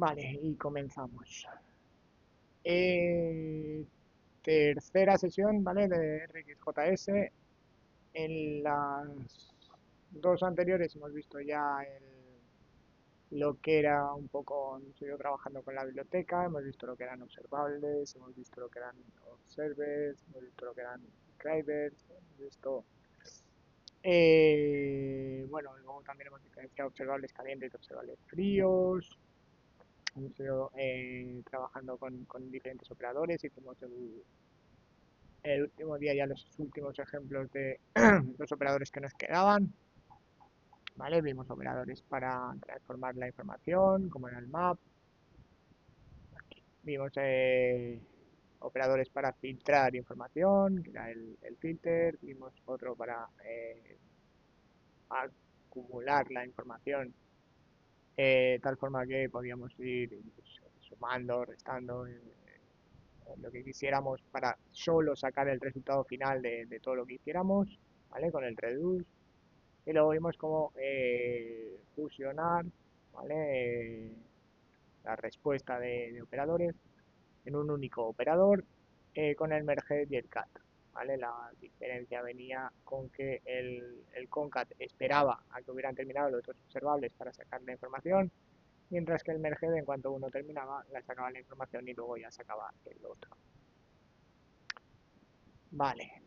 Vale, y comenzamos. Eh, Tercera sesión, ¿vale? De RxJS. En las dos anteriores hemos visto ya lo que era un poco, hemos ido trabajando con la biblioteca, hemos visto lo que eran observables, hemos visto lo que eran observers, hemos visto lo que eran describers, hemos visto, bueno, luego también hemos diferenciado observables calientes y observables fríos. Hemos ido trabajando con diferentes operadores. Hicimos el último día ya los últimos ejemplos de los operadores que nos quedaban. ¿Vale? Vimos operadores para transformar la información, como era el map. Vimos operadores para filtrar información, que era el filter. Vimos otro para acumular la información, tal forma que podíamos ir pues, sumando, restando, lo que quisiéramos para solo sacar el resultado final de todo lo que hiciéramos, ¿vale? Con el reduce. Y luego vimos cómo fusionar, ¿vale? La respuesta de operadores en un único operador con el merge y el cat, ¿vale? La diferencia venía con que el concat esperaba a que hubieran terminado los otros observables para sacar la información, mientras que el merge, en cuanto uno terminaba, la sacaba la información y luego ya sacaba el otro. Vale.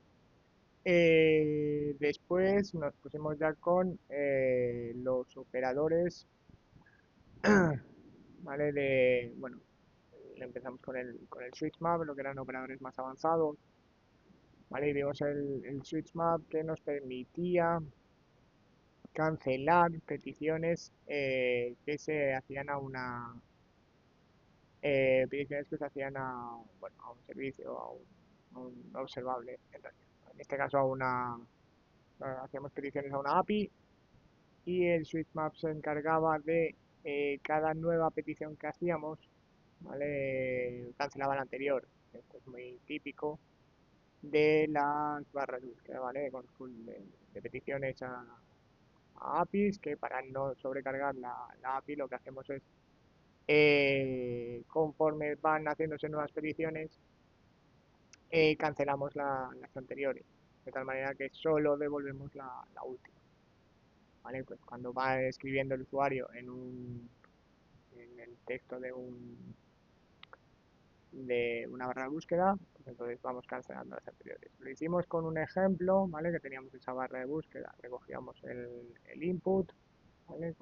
Después nos pusimos ya con los operadores, ¿vale? Bueno, empezamos con el switch map, lo que eran operadores más avanzados, ¿vale? Y vimos el switch map que nos permitía cancelar peticiones que se hacían a una peticiones que se hacían bueno, a un servicio, a un observable, en realidad. En este caso hacíamos peticiones a una API y el switchmap se encargaba de cada nueva petición que hacíamos, ¿vale? Cancelaba la anterior. Esto es muy típico de las barras de búsqueda, ¿vale? De peticiones a APIs, que para no sobrecargar la API lo que hacemos es, conforme van haciéndose nuevas peticiones, cancelamos las anteriores, de tal manera que solo devolvemos la última. ¿Vale? Pues cuando va escribiendo el usuario en el texto de una barra de búsqueda, pues entonces vamos cancelando las anteriores. Lo hicimos con un ejemplo, ¿vale? Que teníamos esa barra de búsqueda, recogíamos el input, ¿vale?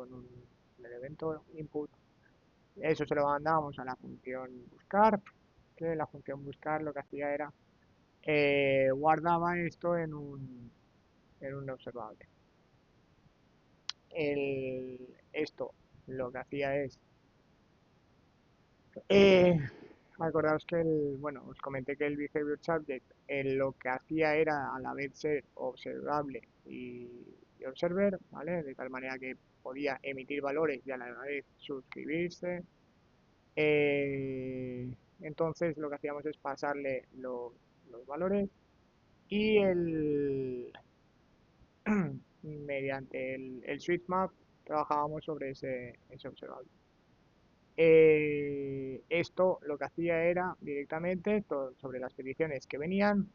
El evento input. Eso se lo mandábamos a la función buscar, que la función buscar lo que hacía era guardaba esto en un observable. Esto lo que hacía es eh, acordaos que bueno, os comenté que el behavior subject lo que hacía era a la vez ser observable y observer, ¿vale? De tal manera que podía emitir valores y a la vez suscribirse. Entonces lo que hacíamos es pasarle los valores y mediante el switch map trabajábamos sobre ese observable. Esto lo que hacía era directamente sobre las peticiones que venían,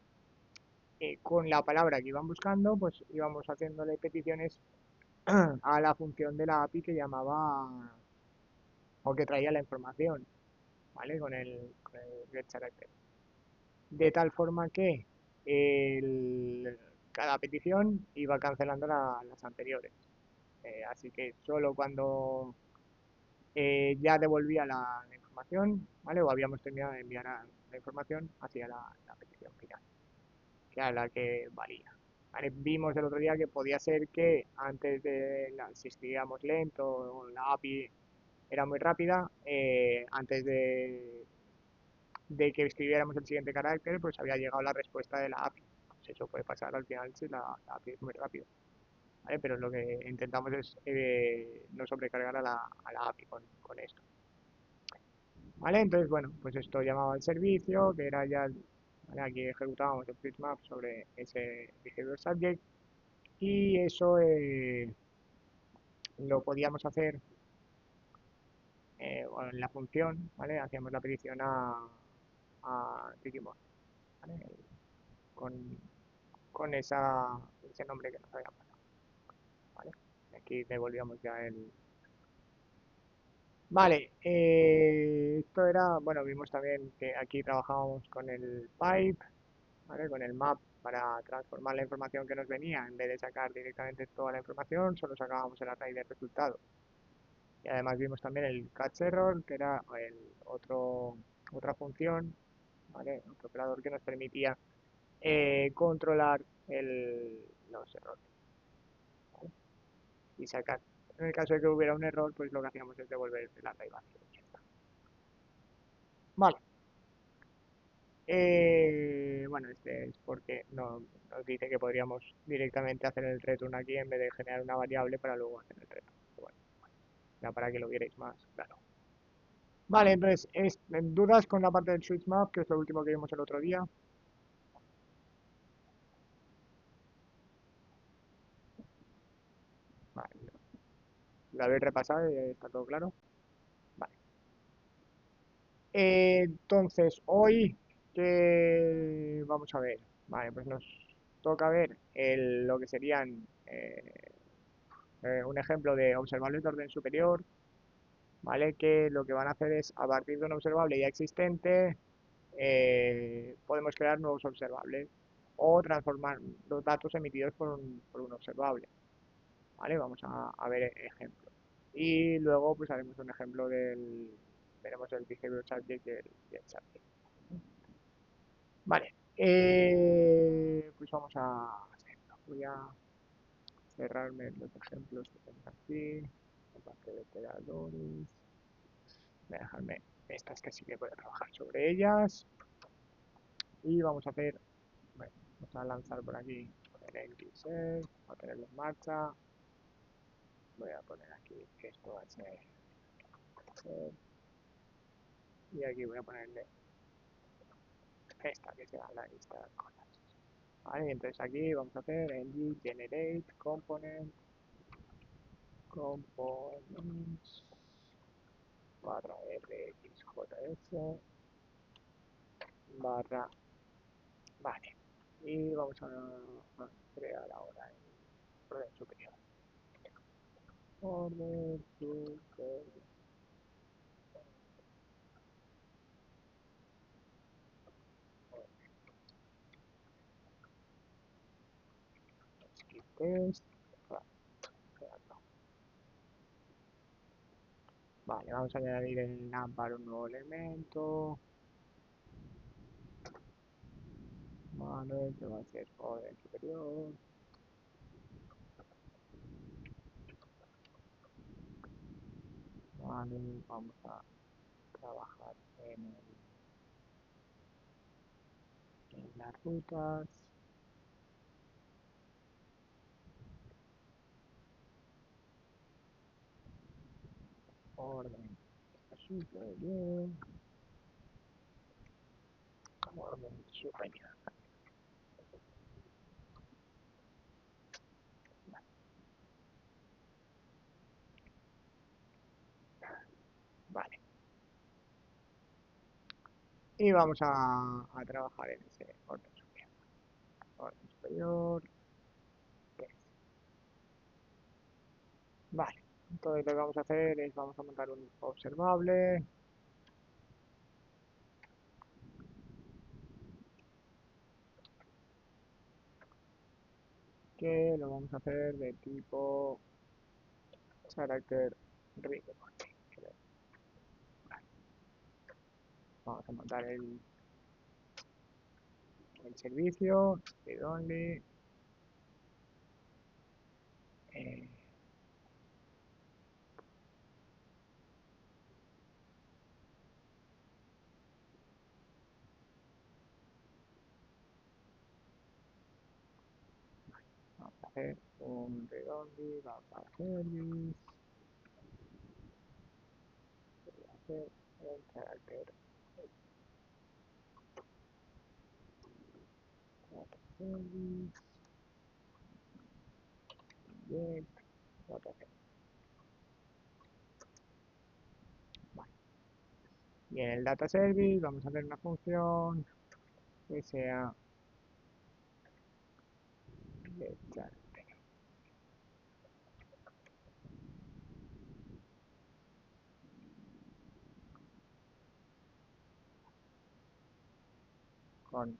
con la palabra que iban buscando, pues íbamos haciéndole peticiones a la función de la API que llamaba o que traía la información, ¿vale? Con el getCharacter. De tal forma que cada petición iba cancelando las anteriores. Así que solo cuando ya devolvía la información, ¿vale? O habíamos terminado de enviar la información hacia la petición final, que era la que valía. ¿Vale? Vimos el otro día que podía ser que antes si escribíamos lento o la API era muy rápida, antes de que escribiéramos el siguiente carácter, pues había llegado la respuesta de la API. Pues eso puede pasar al final si la API es muy rápida. ¿Vale? Pero lo que intentamos es no sobrecargar a la API con esto. ¿Vale? Entonces, bueno, pues esto llamaba al servicio, que era ya, ¿vale? Aquí ejecutábamos el switch map sobre ese behavior subject y eso lo podíamos hacer o en la función, ¿vale? Hacíamos la petición a Digimon, ¿vale? Con, con ese nombre que nos había pasado, ¿vale? Aquí devolvíamos ya el... Vale, esto era, bueno, vimos también que aquí trabajábamos con el pipe, ¿vale? Con el map para transformar la información que nos venía, en vez de sacar directamente toda la información, solo sacábamos el array de resultados. Y además vimos también el catch error, que era otra función, ¿vale? Otro operador que nos permitía controlar los errores, ¿vale? Y sacar. En el caso de que hubiera un error, pues lo que hacíamos es devolver el array vacío. Ya está. Vale. Bueno, este es porque nos dice que podríamos directamente hacer el return aquí en vez de generar una variable para luego hacer el return. Bueno, ya para que lo vierais más claro. Vale, entonces, ¿dudas con la parte del switch map, que es lo último que vimos el otro día? Vale, lo habéis repasado y está todo claro. Vale. Entonces, hoy, ¿qué vamos a ver? Vale, pues nos toca ver lo que serían un ejemplo de observables de orden superior, ¿vale? Que lo que van a hacer es, a partir de un observable ya existente, podemos crear nuevos observables o transformar los datos emitidos por un observable, ¿vale? Vamos a ver ejemplos. Y luego pues haremos un ejemplo veremos el behavior subject y el subject. Vale, pues vamos a hacerlo. Voy a cerrarme los ejemplos que tengo aquí, la parte de operadores. Voy a dejarme estas que sí que puedo trabajar sobre ellas. Y vamos a hacer, bueno, vamos a lanzar por aquí el XSEC, a tenerlo en marcha. Voy a poner aquí que esto va a ser, y aquí voy a ponerle esta que será la lista de cosas. Vale, entonces aquí vamos a hacer ng generate components barra rxjs barra, vale, y vamos a crear ahora el orden superior. Orden superior. Skip test. Vale, vamos a añadir en para un nuevo elemento. Vale, que va a ser orden superior. Vale, vamos a trabajar en las rutas. Orden superior. Orden superior. Vale. Y vamos a trabajar en ese orden superior. Orden superior. Vale. Entonces lo que vamos a hacer es vamos a montar un observable. Que lo vamos a hacer de tipo character report. Vamos a montar el servicio, read only, eh, vamos a hacer un read only, vamos a service, voy a hacer el character service, get, vale. Y en el data service vamos a hacer una función que sea getChart con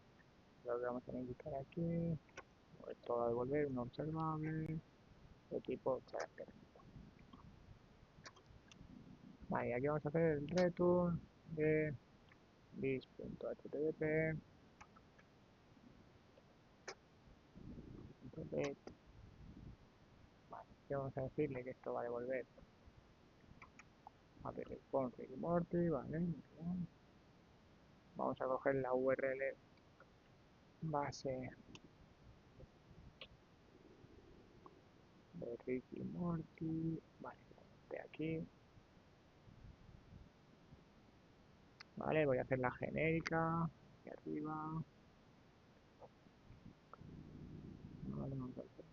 lo que vamos a indicar aquí. Esto va a devolver un observable de tipo character. Vale, aquí vamos a hacer el return de this.http get. Vale, aquí vamos a decirle que esto va a devolver a response Ricky Morty, vale, muy bien. Vamos a coger la URL base de Ricky Morty, vale, de aquí, vale, voy a hacer la genérica, aquí arriba, vale, vamos a hacer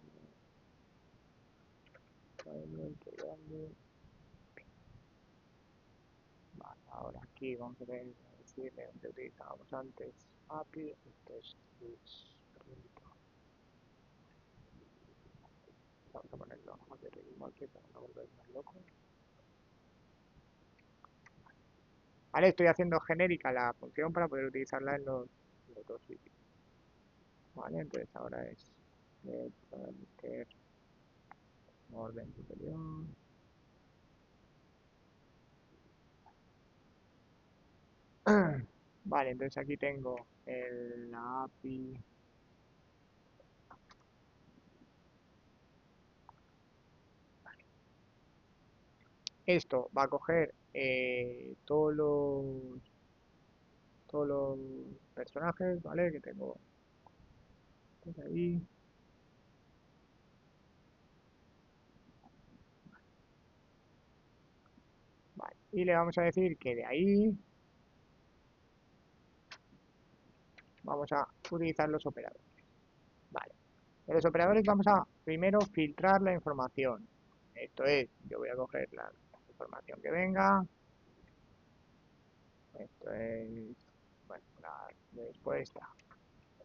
vale, ahora aquí vamos a ver, decirle donde utilizábamos antes API, esto es vamos a ponerlo de Ricky Morty para no volvernos locos. Vale, estoy haciendo genérica la función para poder utilizarla en los dos sitios. Vale, entonces ahora es get orden superior. Vale, entonces aquí tengo la API. Esto va a coger todos los personajes, ¿vale? Que tengo por ahí. Vale, y le vamos a decir que de ahí vamos a utilizar los operadores. Vale, de los operadores vamos a primero filtrar la información. Esto es, yo voy a coger la información que venga. Esto es, bueno, la respuesta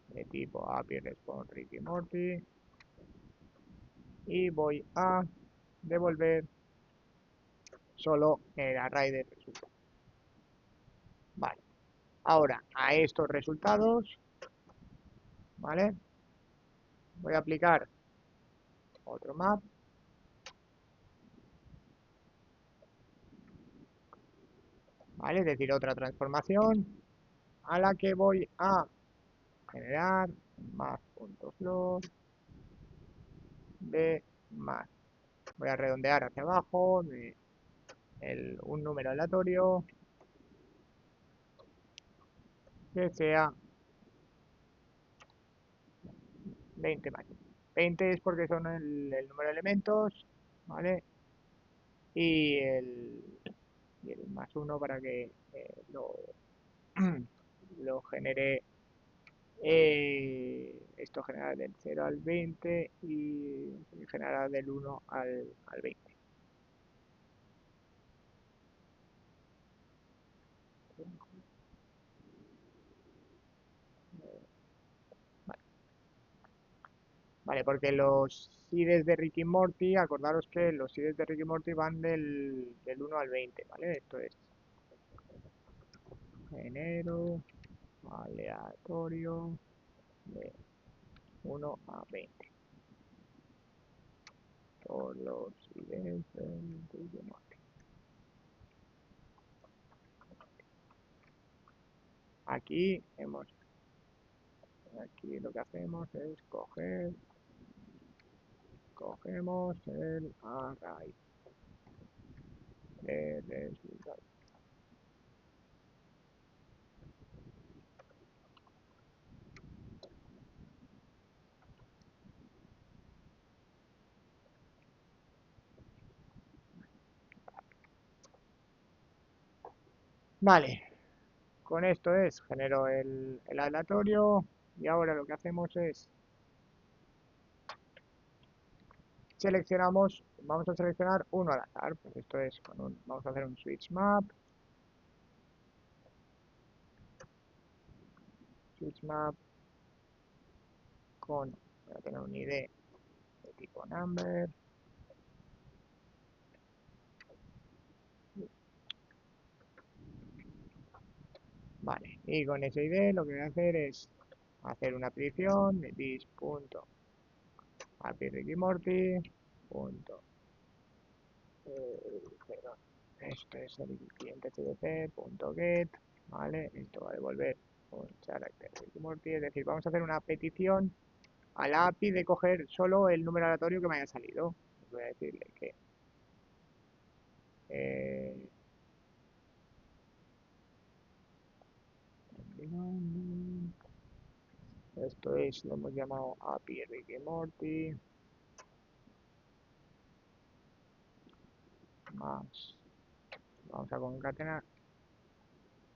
de tipo API Response Ricky Morty. Y voy a devolver solo el array de resultados. Vale, ahora a estos resultados, ¿vale? Voy a aplicar otro map. ¿Vale? Es decir, otra transformación a la que voy a generar más.floor de más. Voy a redondear hacia abajo de un número aleatorio que sea 20 más. 20 es porque son el número de elementos, ¿vale? Y el más 1 para que lo genere. Esto genera del 0 al 20 y genera del 1 al 20. Vale, vale, porque los seeds de Ricky Morty, acordaros que los seeds de Ricky Morty van del 1 al 20, ¿vale? Esto es enero aleatorio de 1 a 20. Todos los seeds de Ricky Morty. Aquí aquí lo que hacemos es cogemos el array de resultados. Vale, con esto genero el aleatorio y ahora lo que hacemos es vamos a seleccionar uno al azar, pues esto es vamos a hacer un switch map switch map con, voy a tener un ID de tipo number. Vale, y con ese ID lo que voy a hacer es hacer una petición de this.API punto, perdón, esto es el cliente cdc.get, ¿vale? Esto va a devolver un carácter Ricky Morty, es decir, vamos a hacer una petición a la API de coger solo el número aleatorio que me haya salido. Voy a decirle que eh, esto es, lo hemos llamado API Ricky Morty más, vamos a concatenar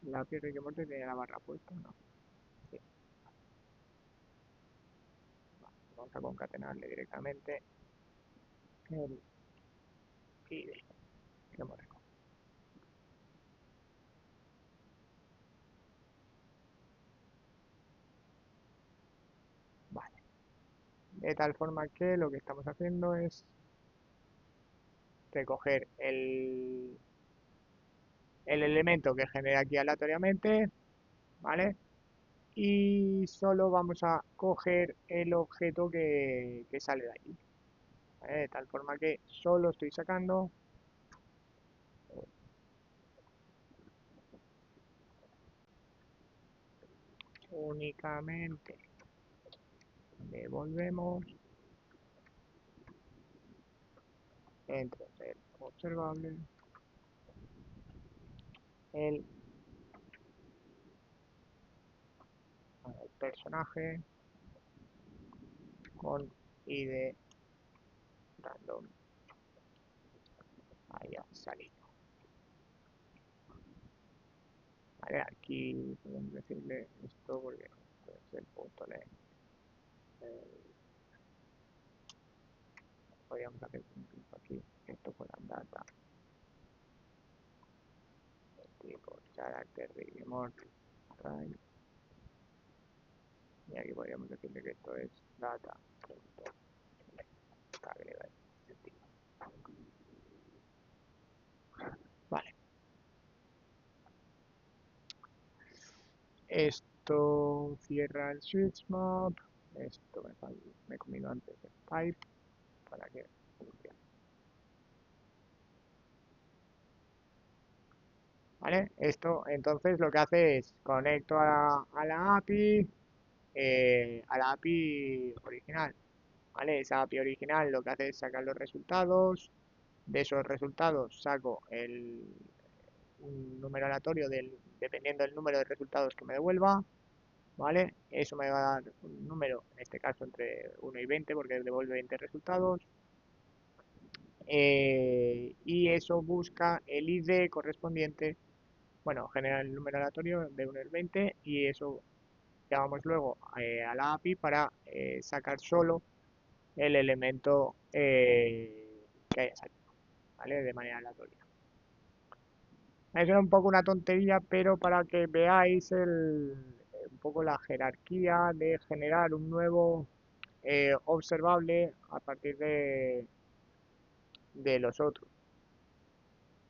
la API Ricky Morty, tiene la barra puesta, ¿no? Sí. Vale, vamos a concatenarle directamente el ID que hemos recogido. Vale. De tal forma que lo que estamos haciendo es recoger el elemento que genera aquí aleatoriamente, ¿vale? Y solo vamos a coger el objeto que sale de aquí, ¿vale? De tal forma que solo estoy sacando únicamente, devolvemos entre el observable el, el personaje con ID random haya salido. Vale, aquí podemos decirle esto porque puede ser punto .len. Podríamos hacer incluso aquí esto fuera data de tipo character remote array, y aquí podríamos decirle que esto es data punto agregar sentido. Vale, esto cierra el switch map, esto me combino antes el pipe para que funcione. ¿Vale? Esto entonces lo que hace es conecto a la API, a la API original, ¿vale? Esa API original lo que hace es sacar los resultados, de esos resultados saco un número aleatorio dependiendo del número de resultados que me devuelva, ¿vale? Eso me va a dar un número, en este caso entre 1 y 20 porque devuelve 20 resultados, y eso busca el ID correspondiente, bueno, genera el número aleatorio de 1 al 20 y eso llamamos luego a la API para sacar solo el elemento que haya salido, ¿vale? De manera aleatoria. Eso era un poco una tontería, pero para que veáis un poco la jerarquía de generar un nuevo observable a partir de los otros,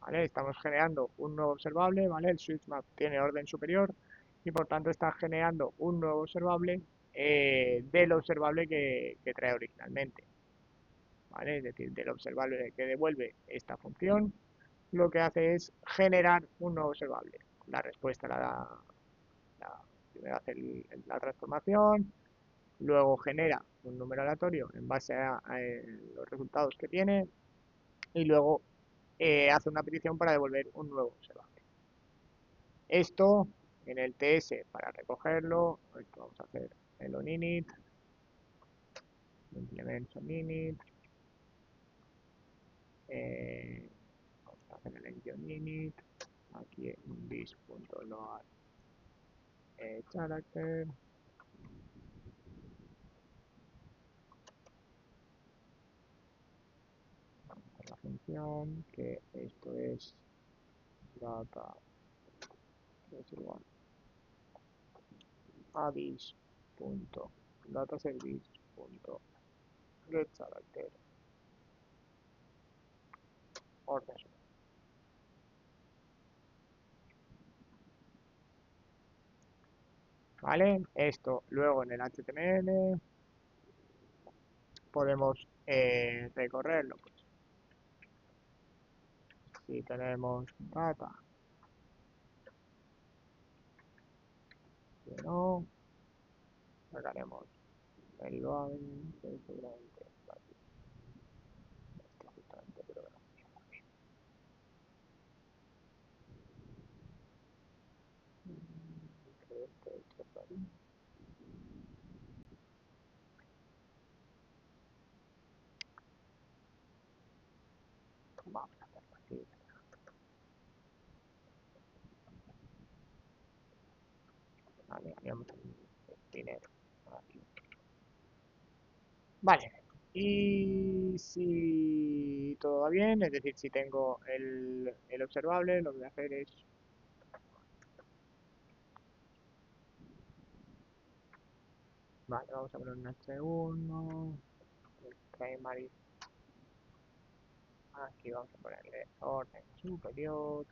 ¿vale? Estamos generando un nuevo observable, ¿vale? El switchmap tiene orden superior y por tanto está generando un nuevo observable del observable que trae originalmente, ¿vale? Es decir, del observable que devuelve esta función, lo que hace es generar un nuevo observable. La respuesta la da, primero hace la transformación, luego genera un número aleatorio en base a los resultados que tiene y luego hace una petición para devolver un nuevo observable. Esto en el TS para recogerlo, esto vamos a hacer el onInit, implements onInit, vamos a hacer el onInit, aquí en this.load character, vamos a la función que esto es data, que es igual addis punto data service punto get character orden. ¿Vale? Esto luego en el HTML podemos recorrerlo. Pues, si tenemos data, si no, sacaremos el loading, que seguramente va aquí. Este justamente, pero bueno. Que este por ahí. Vamos a hacerlo así. Vale, cambiamos el dinero. Aquí. Vale. Y si todo va bien, es decir, si tengo el observable, lo que voy a hacer es, vale, vamos a poner un H1, el primary, aquí vamos a ponerle orden superior,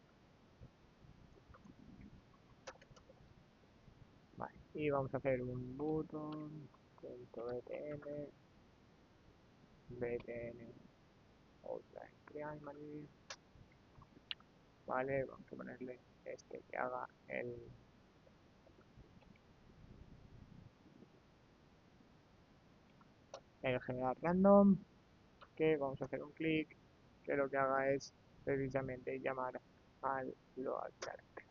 vale, y vamos a hacer un button.btn, btn, outline primary, vale, vamos a ponerle este que haga el general random, que vamos a hacer un clic, que lo que haga es precisamente llamar al load character.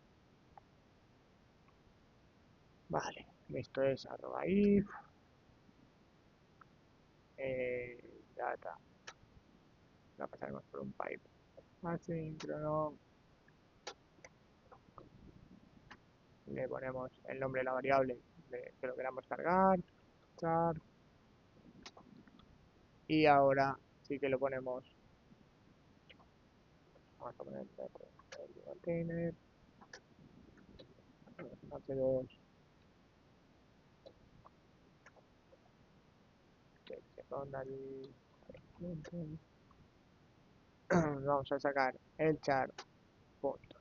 Vale, esto es arroba if, data, la pasaremos por un pipe asíncrono, le ponemos el nombre de la variable que lo queramos cargar, char, y ahora sí que lo ponemos, vamos a poner el container, h2, secondary, vamos a sacar el char punto.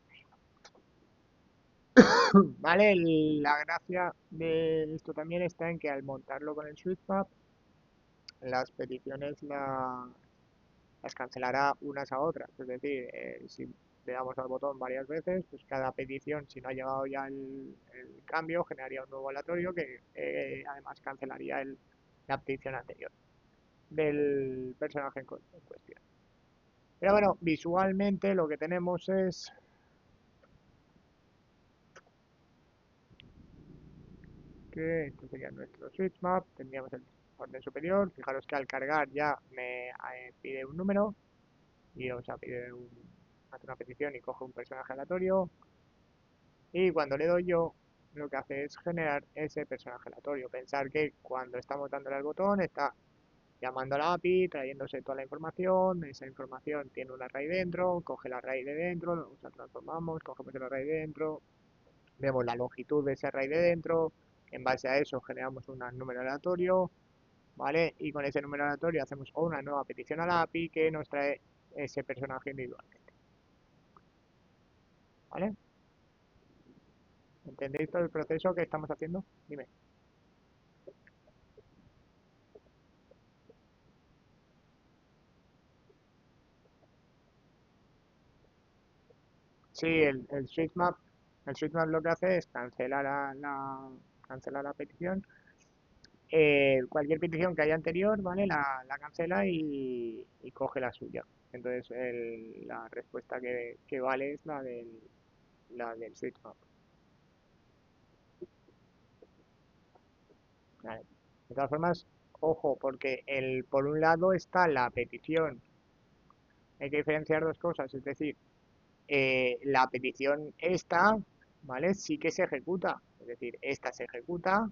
Vale, la gracia de esto también está en que al montarlo con el switch map, las peticiones las cancelará unas a otras. Es decir, si le damos al botón varias veces, pues cada petición, si no ha llegado ya el cambio, generaría un nuevo aleatorio que además cancelaría la petición anterior del personaje en cuestión. Pero bueno, visualmente lo que tenemos es que esto sería nuestro switch map, tendríamos el orden superior, fijaros que al cargar ya me pide un número y o sea, hace una petición y coge un personaje aleatorio y cuando le doy yo lo que hace es generar ese personaje aleatorio, pensar que cuando estamos dándole al botón está llamando a la API, trayéndose toda la información, esa información tiene un array dentro, coge el array de dentro, lo transformamos, cogemos el array de dentro, vemos la longitud de ese array de dentro, en base a eso generamos un número aleatorio, ¿vale? Y con ese número aleatorio hacemos una nueva petición a la API que nos trae ese personaje individualmente, ¿vale? ¿Entendéis todo el proceso que estamos haciendo? Dime. Sí, el switch map lo que hace es cancelar cancelar la petición. Cualquier petición que haya anterior, ¿vale? La cancela y coge la suya. Entonces la respuesta que vale es la del switch map. ¿Vale? De todas formas, ojo, porque por un lado está la petición. Hay que diferenciar dos cosas, es decir, la petición esta, ¿vale? Sí que se ejecuta, es decir, esta se ejecuta,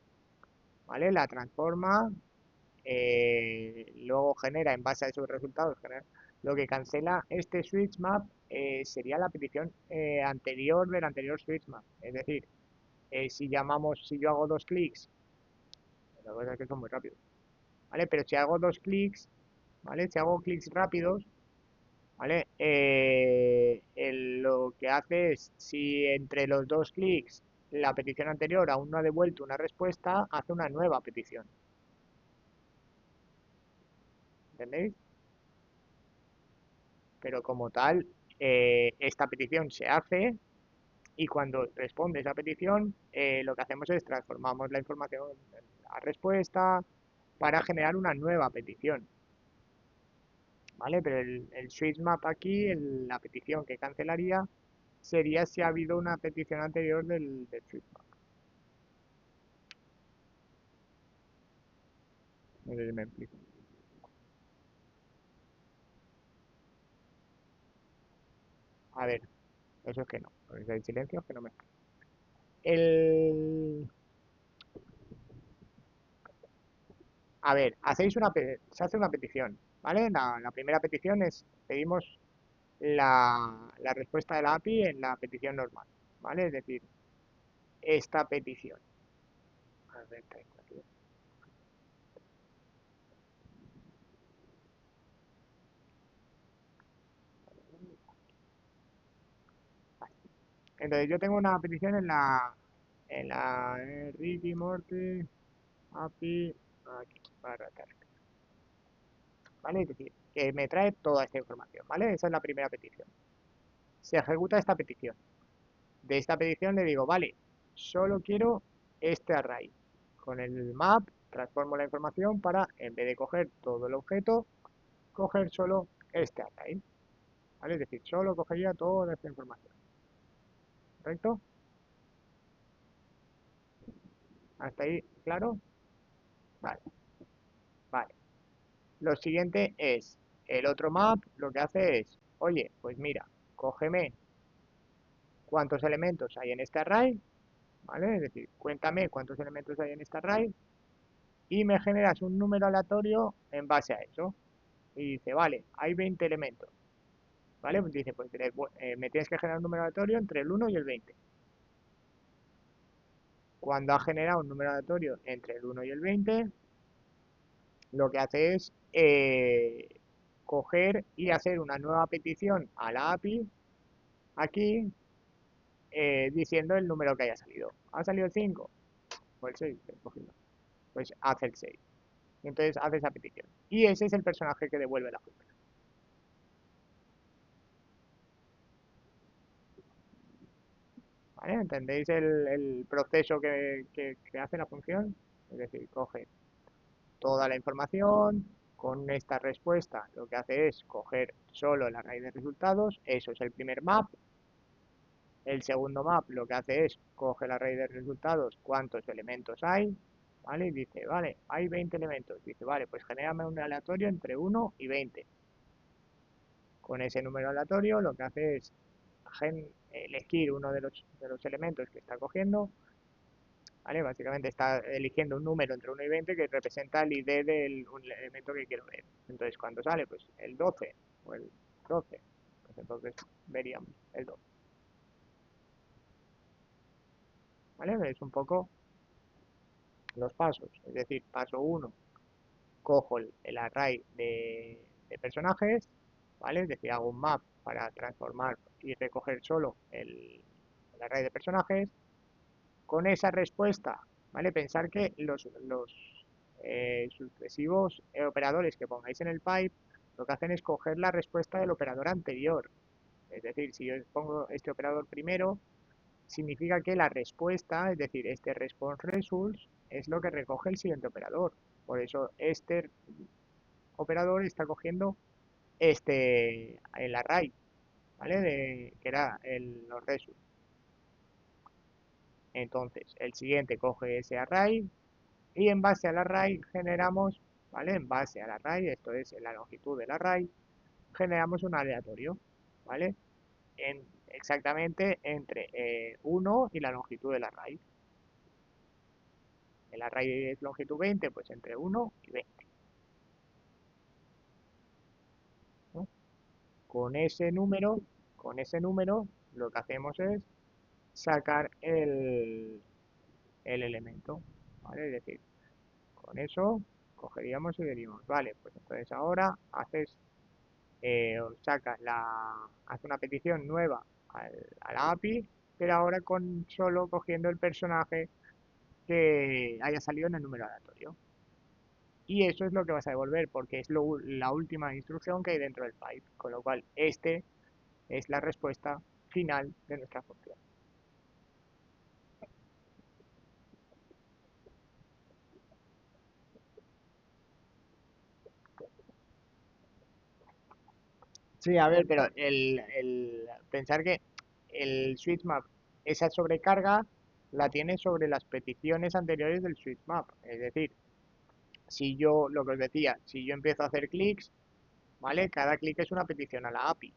¿vale? La transforma, luego genera en base a esos resultados, lo que cancela este switch map sería la petición anterior del anterior switch map, es decir, si yo hago dos clics, la verdad es que son muy rápidos, ¿vale? Pero si hago dos clics, ¿vale? Si hago clics rápidos, ¿vale? Lo que hace es, si entre los dos clics la petición anterior aún no ha devuelto una respuesta, hace una nueva petición. ¿Entendéis? Pero como tal, esta petición se hace y cuando responde esa petición, lo que hacemos es transformamos la información en la respuesta para generar una nueva petición. ¿Vale? Pero el switch map aquí, la petición que cancelaría, sería si ha habido una petición anterior del switch map. No sé si me explico. A ver, eso es que no. Porque si hay silencio, es que no me explico. El... A ver, se hace una petición, ¿vale? La primera petición es, pedimos la respuesta de la API en la petición normal, ¿vale? Es decir, esta petición. A ver, tengo aquí. Entonces yo tengo una petición en la Ricky Morty API aquí, barra tal, ¿vale? Es decir, que me trae toda esta información, ¿vale? Esa es la primera petición. Se ejecuta esta petición. De esta petición le digo, vale, solo quiero este array. Con el map transformo la información para, en vez de coger todo el objeto, coger solo este array, ¿vale? Es decir, solo cogería toda esta información, ¿correcto? ¿Hasta ahí claro? Vale, vale. Lo siguiente es, el otro map lo que hace es, oye, pues mira, cógeme cuántos elementos hay en este array, ¿vale? Es decir, cuéntame cuántos elementos hay en este array y me generas un número aleatorio en base a eso. Y dice, vale, hay 20 elementos, ¿vale? Pues dice, pues me tienes que generar un número aleatorio entre el 1 y el 20. Cuando ha generado un número aleatorio entre el 1 y el 20, lo que hace es coger y hacer una nueva petición a la API aquí diciendo el número que haya salido. ¿Ha salido el 5? O el 6, pues hace el 6. Y entonces hace esa petición. Y ese es el personaje que devuelve la función. ¿Vale? ¿Entendéis el proceso que hace la función? Es decir, coge toda la información, con esta respuesta lo que hace es coger solo la raíz de resultados, eso es el primer map. El segundo map lo que hace es coge la raíz de resultados, cuántos elementos hay, ¿vale? Y dice, vale, hay 20 elementos. Dice, vale, pues genérame un aleatorio entre 1 y 20. Con ese número aleatorio lo que hace es elegir uno de los elementos que está cogiendo, ¿vale? Básicamente está eligiendo un número entre 1 y 20 que representa el ID del elemento que quiero ver. Entonces, cuando sale, pues el 12 o el 12, pues entonces veríamos el 12, ¿vale? Es un poco los pasos. Es decir, paso uno, cojo el array de personajes, ¿vale? Es decir, hago un map para transformar y recoger solo el array de personajes. Con esa respuesta, ¿vale? Pensar que los sucesivos operadores que pongáis en el pipe lo que hacen es coger la respuesta del operador anterior. Es decir, si yo pongo este operador primero, significa que la respuesta, es decir, este response results, es lo que recoge el siguiente operador. Por eso este operador está cogiendo el array, ¿vale? Que era los results. Entonces, el siguiente coge ese array y en base al array generamos, ¿vale? En base al array, esto es la longitud del array, generamos un aleatorio, ¿vale? Exactamente entre 1 y la longitud del array. El array es longitud 20, pues entre 1 y 20, ¿no? Con ese número, con ese número, lo que hacemos es sacar el elemento, ¿vale? Es decir, con eso cogeríamos y diríamos, vale, pues entonces ahora hace una petición nueva a la API, pero ahora con solo cogiendo el personaje que haya salido en el número aleatorio. Y eso es lo que vas a devolver, porque es la última instrucción que hay dentro del pipe, con lo cual este es la respuesta final de nuestra función. Sí, a ver, pero pensar que el switch map, esa sobrecarga la tiene sobre las peticiones anteriores del switch map. Es decir, si yo, lo que os decía, si yo empiezo a hacer clics, ¿vale? Cada clic es una petición a la API.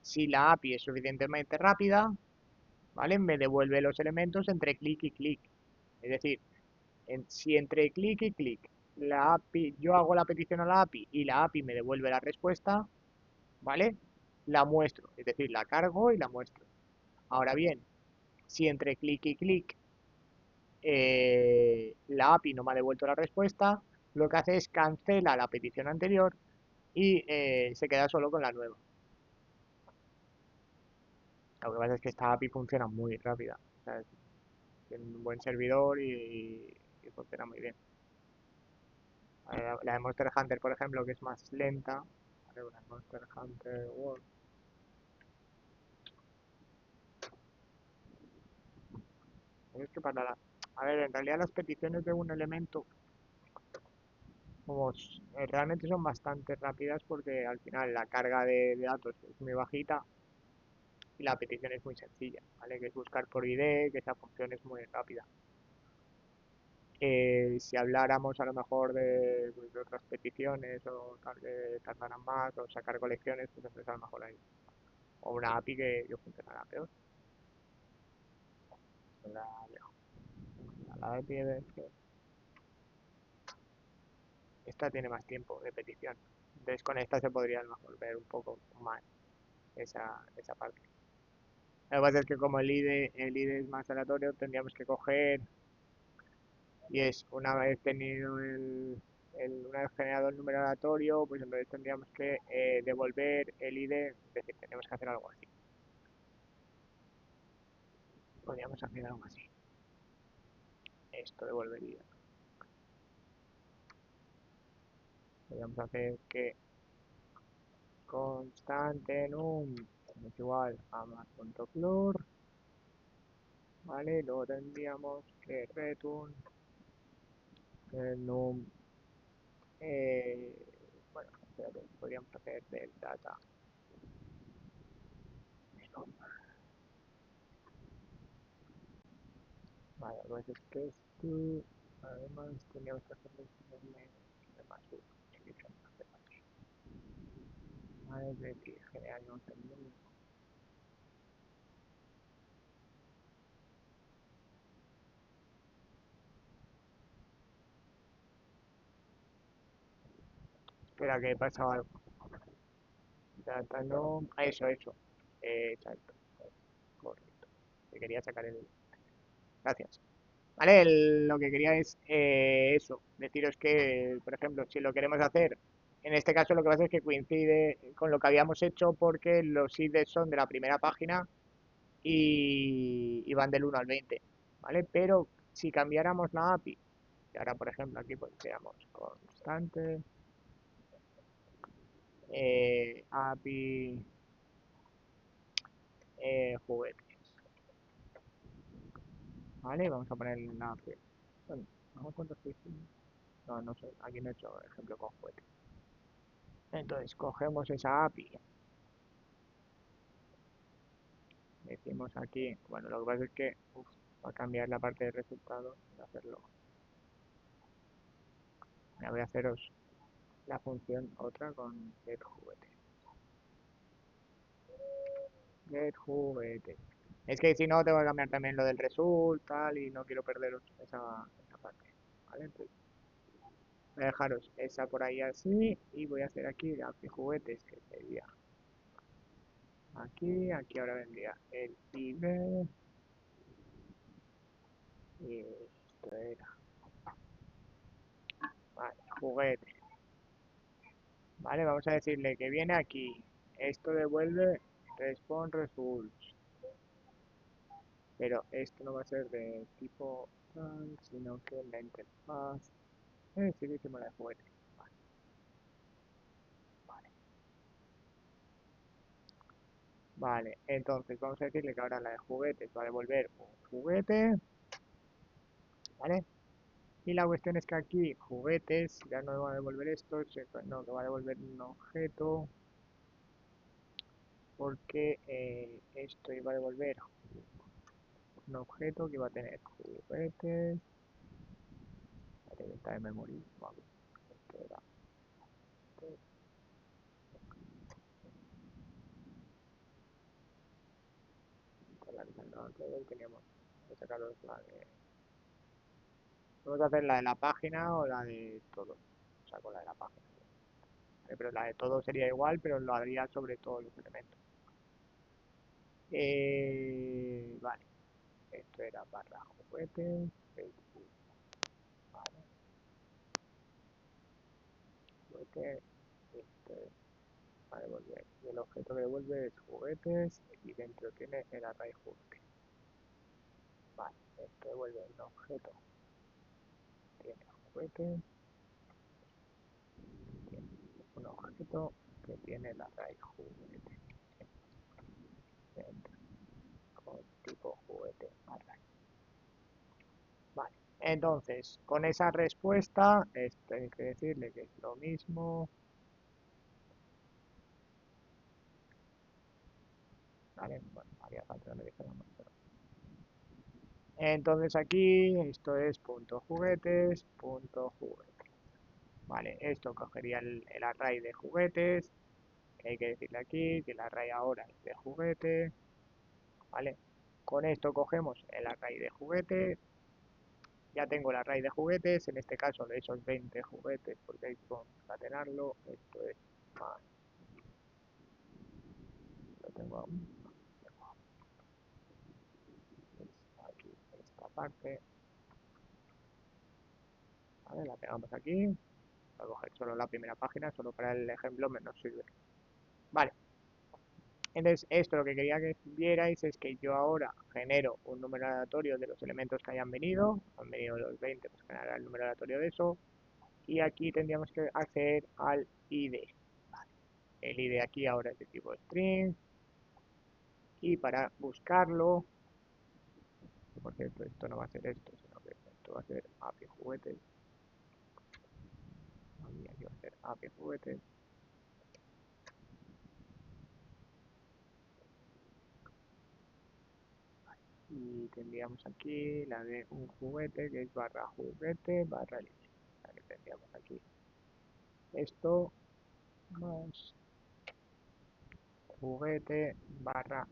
Si la API es suficientemente rápida, ¿vale? Me devuelve los elementos entre clic y clic. Es decir, si entre clic y clic la API, yo hago la petición a la API y la API me devuelve la respuesta, ¿vale? La muestro, es decir, la cargo y la muestro. Ahora bien, si entre clic y clic la API no me ha devuelto la respuesta, lo que hace es cancela la petición anterior y se queda solo con la nueva. Lo que pasa es que esta API funciona muy rápida. O sea, tiene un buen servidor y funciona muy bien. La de Monster Hunter, por ejemplo, que es más lenta. Vale, una Monster Hunter World. Es que a ver, en realidad las peticiones de un elemento como realmente son bastante rápidas porque al final la carga de datos es muy bajita y la petición es muy sencilla, ¿vale? Que es buscar por ID, que esa función es muy rápida. Si habláramos a lo mejor pues, de otras peticiones o tal que tardarán más o sacar colecciones, pues entonces a lo mejor hay o una API que funcionará peor. La, la API esta tiene más tiempo de petición. Entonces con esta se podría a lo mejor ver un poco más esa parte. Lo que pasa es que como el IDE es más aleatorio, tendríamos que coger y es una vez tenido una vez generado el número aleatorio, pues entonces tendríamos que devolver el ID, es decir, tendríamos que hacer algo así. Podríamos hacer algo así. Esto devolvería. Podríamos hacer que constante num es igual a más.floor, ¿vale? Luego tendríamos que return el num, eh, bueno, podríamos hacer del data. Vale, pues es que esto, además teníamos que hacerlo de más uno, vale, es decir, generamos el número. Espera, que he pasado algo. Data no, eso, exacto, correcto. Que quería sacar el, gracias. Vale, lo que quería es eso, deciros que, por ejemplo, si lo queremos hacer, en este caso lo que pasa es que coincide con lo que habíamos hecho porque los IDs son de la primera página y van del 1 al 20, ¿vale? Pero si cambiáramos la API, y ahora por ejemplo aquí pondríamos constante, API juguetes, ¿vale? Vamos a poner una API. Bueno, vamos cuántos hicimos. No, no sé, aquí no he hecho ejemplo con juguetes. Entonces cogemos esa API, decimos aquí, bueno, lo que pasa es que va a cambiar la parte de resultado, voy a hacerlo. Ya voy a haceros la función otra con getJuguete. GetJuguete. Es que si no, tengo que cambiar también lo del result, tal, y no quiero perderos esa parte. ¿Vale? Entonces, voy a dejaros esa por ahí así, y voy a hacer aquí la API juguetes, que sería aquí ahora vendría el ID, Y esto era, vale, juguete. Vale, vamos a decirle que viene aquí. Esto devuelve respawn results. Pero esto no va a ser de tipo tal, sino que la interfaz. Sí que hicimos la de juguete. Vale, vale. Vale, entonces vamos a decirle que ahora la de juguetes va a devolver un juguete. ¿Vale? Y la cuestión es que aquí juguetes ya no va a devolver esto, no, que va a devolver un objeto. Porque esto iba a devolver un objeto que iba a tener juguetes. Está de memoria. Vamos. Esto era. Esto, no, teníamos que sacaros la de. Vamos a hacer la de la página o la de todo. Saco la de la página. Pero la de todo sería igual, pero lo haría sobre todos los elementos. Vale. Esto era barra juguetes. Facebook. Vale. Juguete. Esto es a devolver. Y el objeto que devuelve es juguetes y dentro tiene el array juguete. Vale, esto devuelve un objeto. Tiene juguete. Tiene un objeto que tiene el array juguete. Dentro, con tipo juguete array. Vale, entonces con esa respuesta, esto hay que decirle que es lo mismo. Vale, bueno, haría falta que me dijéramos, pero entonces aquí esto es punto juguetes, punto juguetes. Vale, esto cogería el array de juguetes, que hay que decirle aquí que el array ahora es de juguete, ¿vale? Con esto cogemos el array de juguete, ya tengo el array de juguetes, en este caso de esos 20 juguetes, porque hay que concatenarlo, esto es más, lo tengo aún, aquí esta parte, ¿vale? La pegamos aquí, voy a coger solo la primera página, solo para el ejemplo me nos sirve. Vale, entonces esto lo que quería que vierais es que yo ahora genero un número aleatorio de los elementos que hayan venido, han venido los 20, pues generará el número aleatorio de eso, y aquí tendríamos que acceder al ID. Vale. El ID aquí ahora es de tipo string, y para buscarlo, por cierto, esto no va a ser esto, sino que esto va a ser API juguetes, aquí va a ser API juguetes, y tendríamos aquí la de un juguete que es barra juguete barra línea. La que tendríamos aquí esto más juguete barra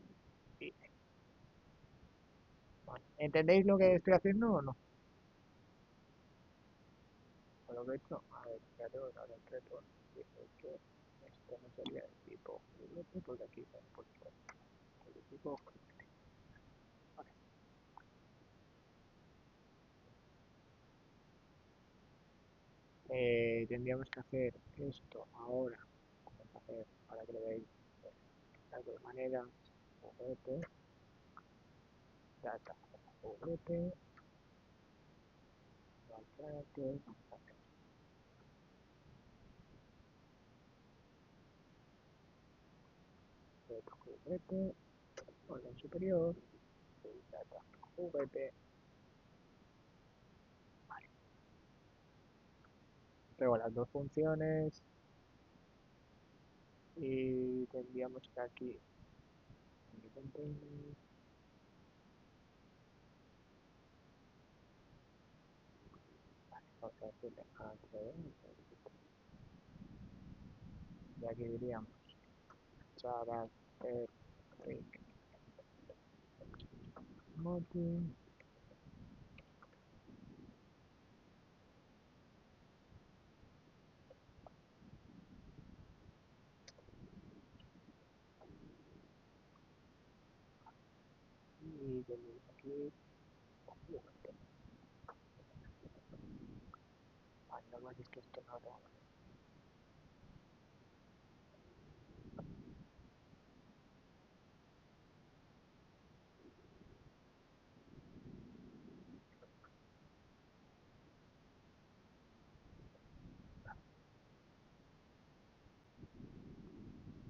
ID. Vale. ¿Entendéis lo que estoy haciendo o no? Con lo que he hecho, a ver, ya tengo que ahora el reto. Dice que esto no sería de tipo juguete porque aquí se han puesto de tipo juguete. Vale. Tendríamos que hacer esto ahora. Vamos a hacer, para que lo veáis las dos maneras. Juguete, data, juguete, que vamos a hacer juguete, orden superior, data, juguete. Vale. Luego las dos funciones y tendríamos que aquí vamos a decirle y aquí diríamos character moti y tenemos aquí juguete. Ay, no, es que esto no lo tengo.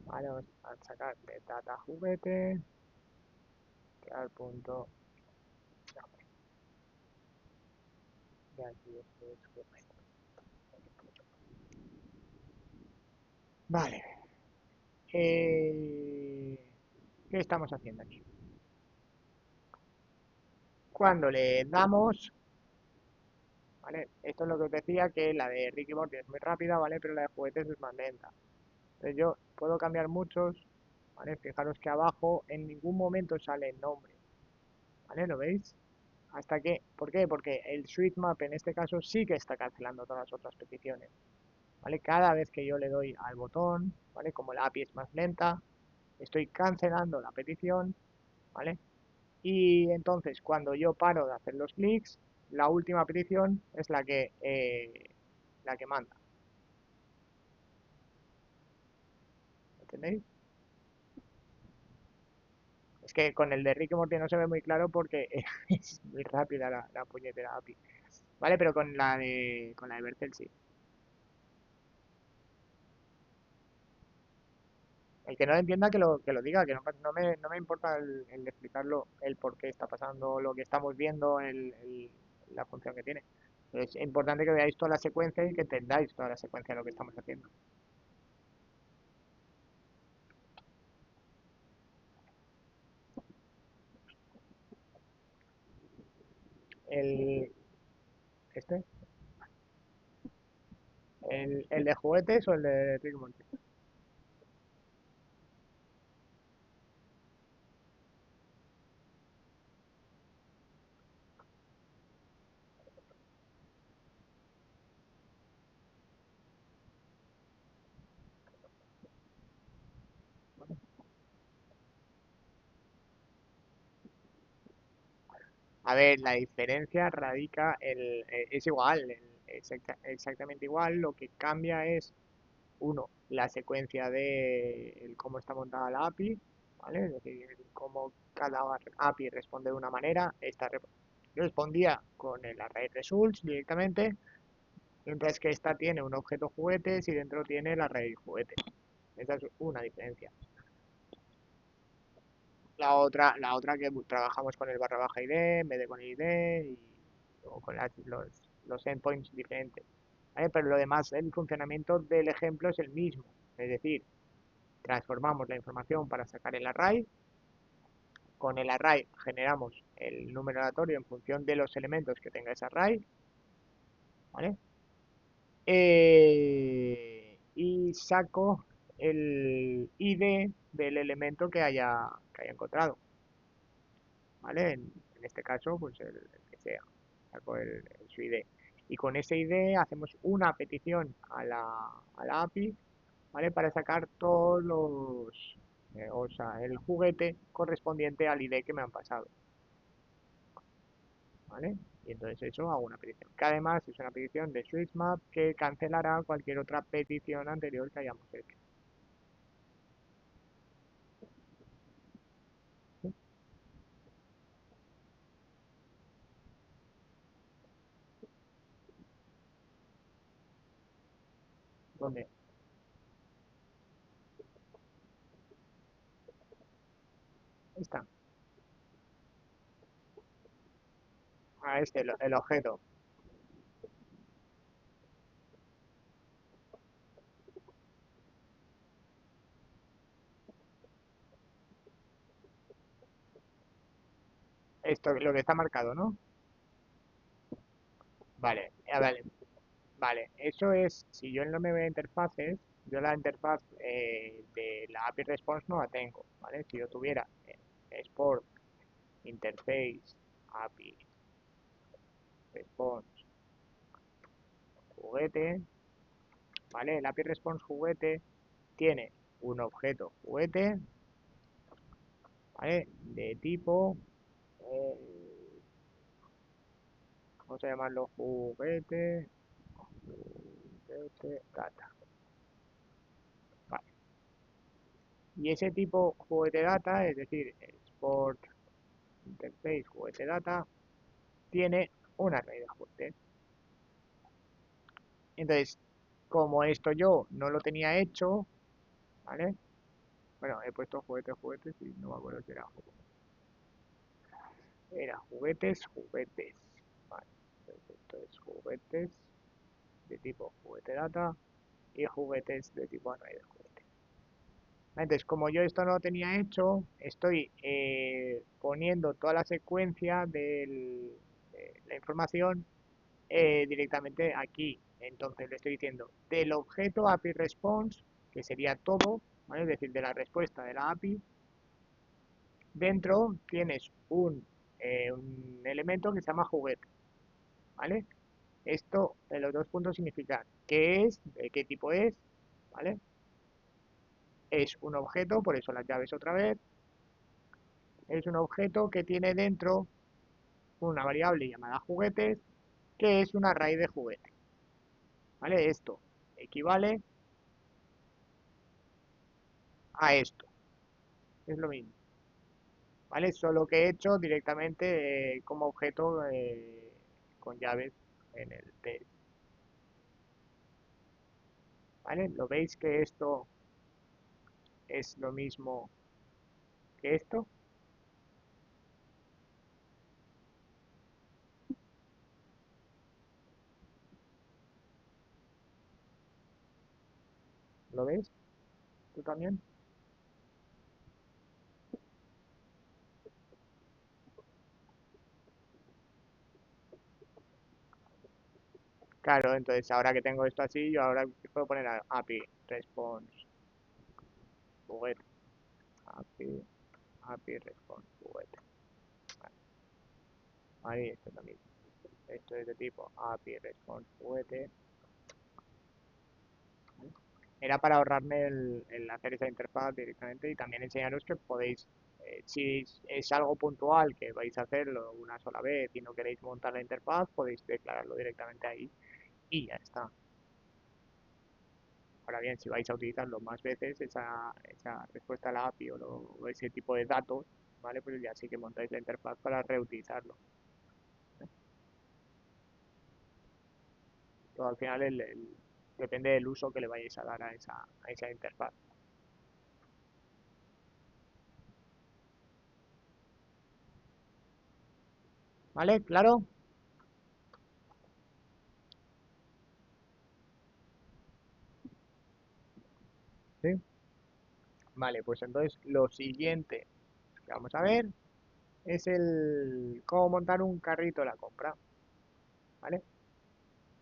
Vale, vamos a sacar de data juguete, crear punto, de aquí este es juguete. Vale, ¿qué estamos haciendo aquí? Cuando le damos, ¿vale? Esto es lo que os decía, que la de Ricky Morty es muy rápida, ¿vale? Pero la de juguetes es más lenta. Entonces yo puedo cambiar muchos, ¿vale? Fijaros que abajo en ningún momento sale el nombre, ¿vale? ¿Lo veis? Hasta que, ¿por qué? Porque el switch map en este caso sí que está cancelando todas las otras peticiones, ¿vale? Cada vez que yo le doy al botón, ¿vale? Como la API es más lenta, estoy cancelando la petición, ¿vale? Y entonces cuando yo paro de hacer los clics, la última petición es la que manda, ¿entendéis? Es que con el de Rick y Morty no se ve muy claro porque es muy rápida la puñetera API. Vale, pero con la de Bertel sí. El que no lo entienda que lo diga, que no me importa el explicarlo, el por qué está pasando, lo que estamos viendo, la función que tiene. Pero es importante que veáis toda la secuencia y que entendáis toda la secuencia de lo que estamos haciendo. El, este, el de juguetes o el de Rick y Morty. A ver, la diferencia radica, es igual, exactamente igual, lo que cambia es, uno, la secuencia de cómo está montada la API, ¿vale? Es decir, cómo cada API responde de una manera, respondía con el array results directamente, mientras que esta tiene un objeto juguetes y dentro tiene el array juguetes. Esa es una diferencia. La otra que trabajamos con el barra baja ID en vez de con el ID o con los endpoints diferentes. ¿Vale? Pero lo demás, el funcionamiento del ejemplo es el mismo. Es decir, transformamos la información para sacar el array. Con el array generamos el número aleatorio en función de los elementos que tenga ese array. ¿Vale? Y saco el ID del elemento que haya encontrado. ¿Vale? En este caso, pues el que sea, saco su ID. Y con ese ID hacemos una petición a la API, ¿vale? Para sacar todos o sea, el juguete correspondiente al ID que me han pasado, ¿vale? Y entonces eso hago una petición, que además es una petición de SwitchMap que cancelará cualquier otra petición anterior que hayamos hecho. ¿Sí? ¿Dónde? Ahí está. Ah, el objeto. Esto, lo que está marcado, ¿no? Vale, vale. Vale, eso es, si yo no me voy a interfaces, yo la interfaz de la API Response no la tengo, ¿vale? Si yo tuviera Export, Interface, API, Response, juguete, ¿vale? El API Response juguete tiene un objeto juguete, ¿vale? De tipo, vamos a llamarlo juguete, juguete data. Vale. Y ese tipo juguete data, es decir, Sport Interface juguete data, tiene un array de juguetes. Entonces, como esto yo no lo tenía hecho, ¿vale? Bueno, he puesto juguetes y no me acuerdo si era juguetes. Vale, entonces esto es juguetes de tipo juguete data y juguetes de tipo array de juguetes. Entonces, como yo esto no lo tenía hecho, estoy poniendo toda la secuencia de la información directamente aquí. Entonces le estoy diciendo del objeto API response, que sería todo, ¿vale? Es decir, de la respuesta de la API, dentro tienes un elemento que se llama juguete, ¿vale? Esto en los dos puntos significa qué es, de qué tipo es, ¿vale? Es un objeto, por eso las llaves otra vez, es un objeto que tiene dentro una variable llamada juguetes, que es una raíz de juguete, ¿vale? Esto equivale a esto, es lo mismo, ¿vale? Solo que he hecho directamente como objeto con llaves en el test, ¿vale? ¿Lo veis que esto es lo mismo que esto? ¿Lo ves? ¿Tú también? Claro, entonces ahora que tengo esto así, yo ahora puedo poner API response juguete, API, API response juguete. Vale, ahí esto también. Esto es de tipo API response juguete. ¿Vale? Era para ahorrarme el hacer esa interfaz directamente y también enseñaros que podéis, si es algo puntual que vais a hacerlo una sola vez y no queréis montar la interfaz, podéis declararlo directamente ahí y ya está. Ahora bien, si vais a utilizarlo más veces, esa respuesta a la API o ese tipo de datos, ¿vale? Pues ya sí que montáis la interfaz para reutilizarlo. Todo al final depende del uso que le vayáis a dar a esa interfaz. ¿Vale? ¿Claro? Sí. Vale, pues entonces lo siguiente que vamos a ver es el cómo montar un carrito de la compra, ¿vale?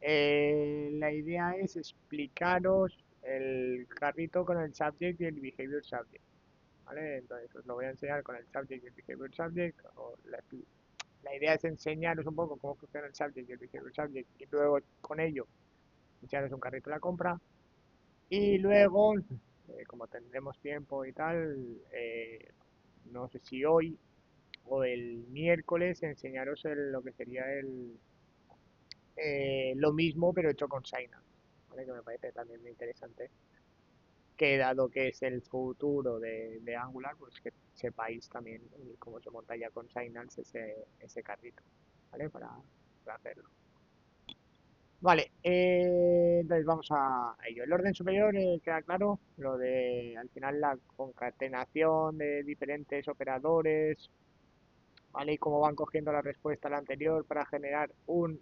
La idea es explicaros el carrito con el subject y el behavior subject, ¿vale? Entonces os lo voy a enseñar con el subject y el behavior subject. La idea es enseñaros un poco cómo funciona el subject y el behavior subject y luego con ello enseñaros un carrito de la compra. Y luego, como tendremos tiempo y tal, no sé si hoy o el miércoles enseñaros lo que sería lo mismo pero hecho con Synapse, ¿vale? Que me parece también muy interesante, que dado que es el futuro de Angular, pues que sepáis también cómo se monta ya con Synapse ese carrito, ¿vale? Para hacerlo. Vale, entonces vamos a ello. El orden superior queda claro, lo de al final la concatenación de diferentes operadores, ¿vale? Y cómo van cogiendo la respuesta a la anterior para generar un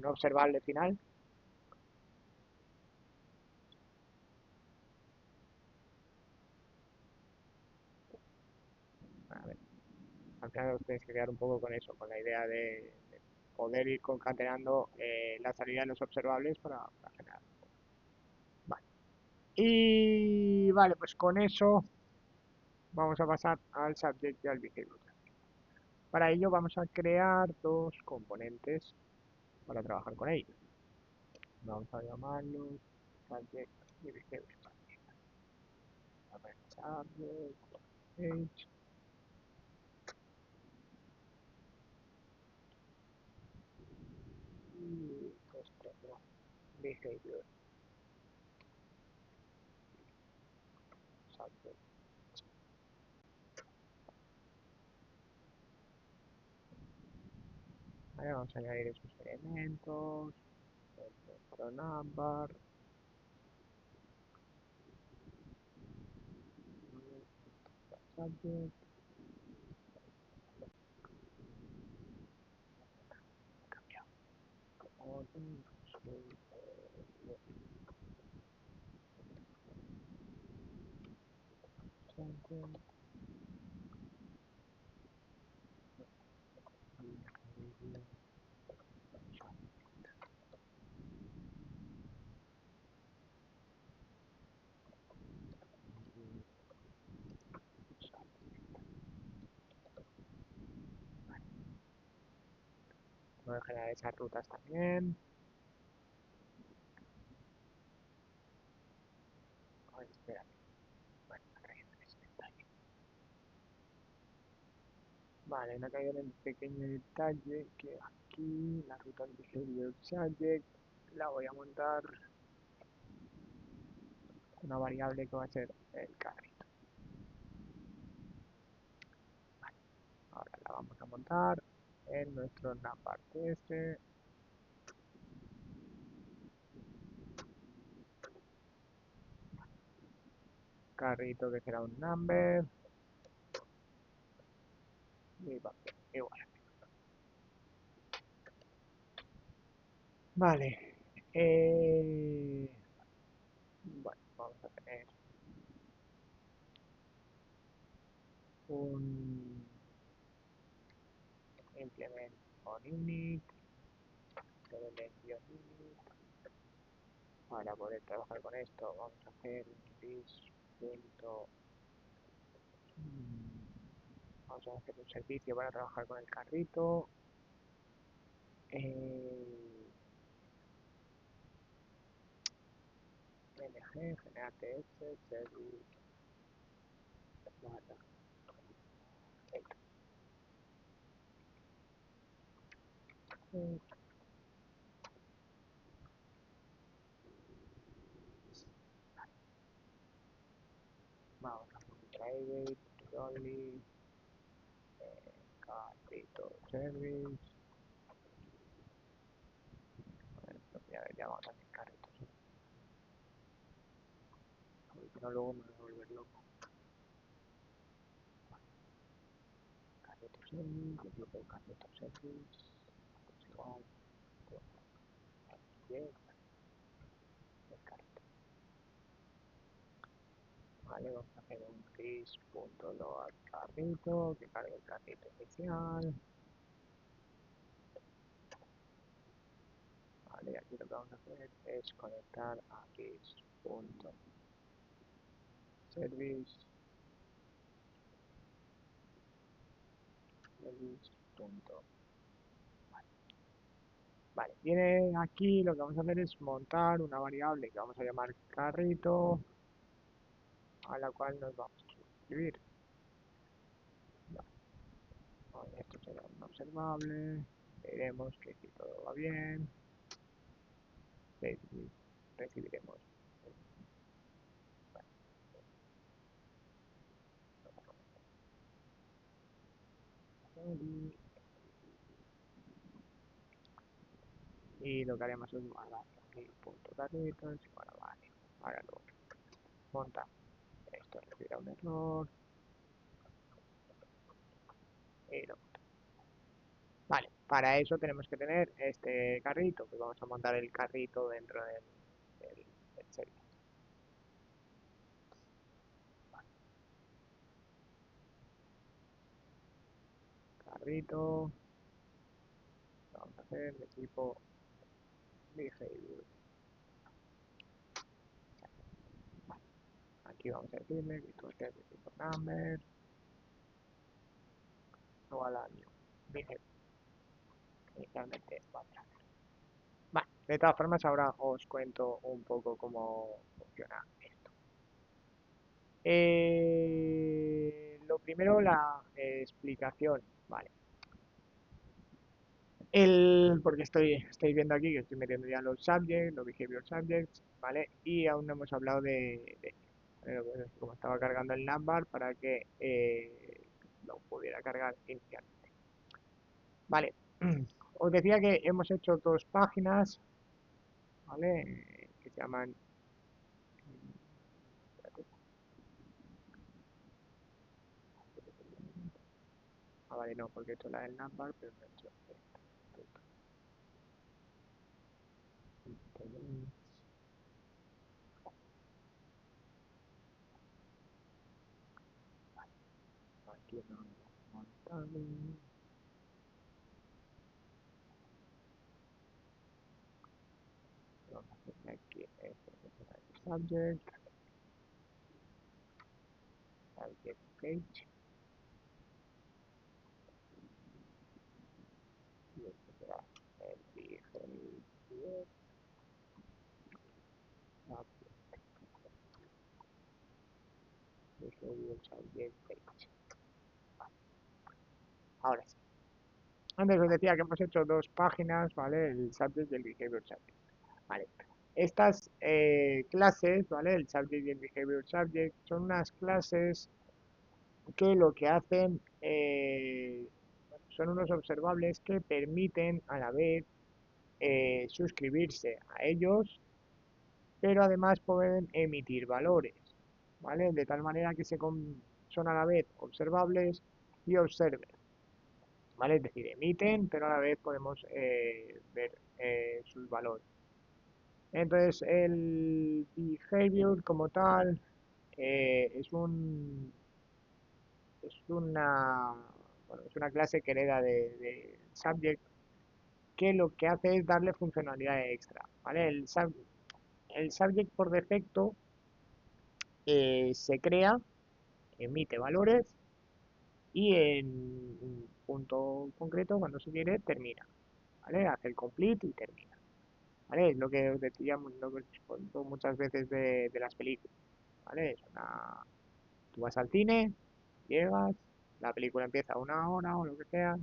observable final. A ver, al final os tenéis que quedar un poco con eso, con la idea de poder ir concatenando la salida de los observables para generar. Vale. Y vale, pues con eso vamos a pasar al subject y al behavior. Para ello vamos a crear dos componentes para trabajar con ellos. Vamos a llamarlos subject y behavior. Subject, page, behavior, subject. Vale, vamos a añadir esos elementos, nuestro number, subject, orden, subject, vamos a generar esas rutas también. Ay, espera. Bueno, acá hay un detalle. Vale, me ha caído en el pequeño detalle que aquí la ruta del behavior subject la voy a montar una variable que va a ser el carrito. Vale, ahora la vamos a montar en nuestro number test, carrito que será un number y va a ser igual. Vale, bueno, vamos a tener un implement on init, element unit. Para poder trabajar con esto vamos a hacer un this. Vamos a hacer un servicio para trabajar con el carrito. LG, generar TS, service, barra, vamos a hacer un private, only, carrito, service. Ya vamos a hacer carritos, porque no luego me voy a volver loco. Carrito service, le digo carrito service, pues igual, bien, el carrito. Vale, vamos a hacer un gris.load carrito, que cargue el carrito inicial. Vale, aquí lo que vamos a hacer es conectar a gis.service, service. Vale, viene aquí, lo que vamos a hacer es montar una variable que vamos a llamar carrito, a la cual nos vamos a suscribir. Vale, esto será un observable, veremos que si todo va bien, recibiremos. Y lo que haremos es guardar aquí punto carritos y bueno, vale, ahora lo monta. Esto recibirá un error y lo monta. Vale, para eso tenemos que tener este carrito, que vamos a montar el carrito dentro del servicio. Carrito, vamos a hacer de tipo behavior. Aquí vamos a decirle que esto va a ser de tipo number, igual a new behavior. Inicialmente va a ser. Vale, de todas formas ahora os cuento un poco cómo funciona esto. Lo primero, la explicación, vale. Porque estoy viendo aquí que estoy metiendo ya los subjects, los behavior subjects, ¿vale? Y aún no hemos hablado bueno, pues, como estaba cargando el navbar para que lo pudiera cargar inicialmente. Vale, os decía que hemos hecho dos páginas, ¿vale? Que se llaman... espérate, vale, no, porque he hecho la del navbar, pero no he hecho esta. Aquí no lo he montado. Vamos a hacerle aquí subject, subject page, y este será el behavior subject page. Ahora sí. Antes os decía que hemos hecho dos páginas, ¿vale? El subject y el behavior subject. Vale. Estas clases, ¿vale? El subject y el behavior subject son unas clases que lo que hacen son unos observables que permiten a la vez suscribirse a ellos, pero además pueden emitir valores, ¿vale? De tal manera que son a la vez observables y observer, ¿vale? Es decir, emiten, pero a la vez podemos ver sus valores. Entonces, el behavior como tal es es una clase que hereda de subject que lo que hace es darle funcionalidades extra, ¿vale? El subject por defecto se crea, emite valores y en un punto concreto, cuando se quiere, termina, ¿vale? Hace el complete y termina, ¿vale? Es lo que os decíamos, lo que os cuento muchas veces de las películas, ¿vale? Tú vas al cine, llegas, la película empieza a una hora o lo que sea,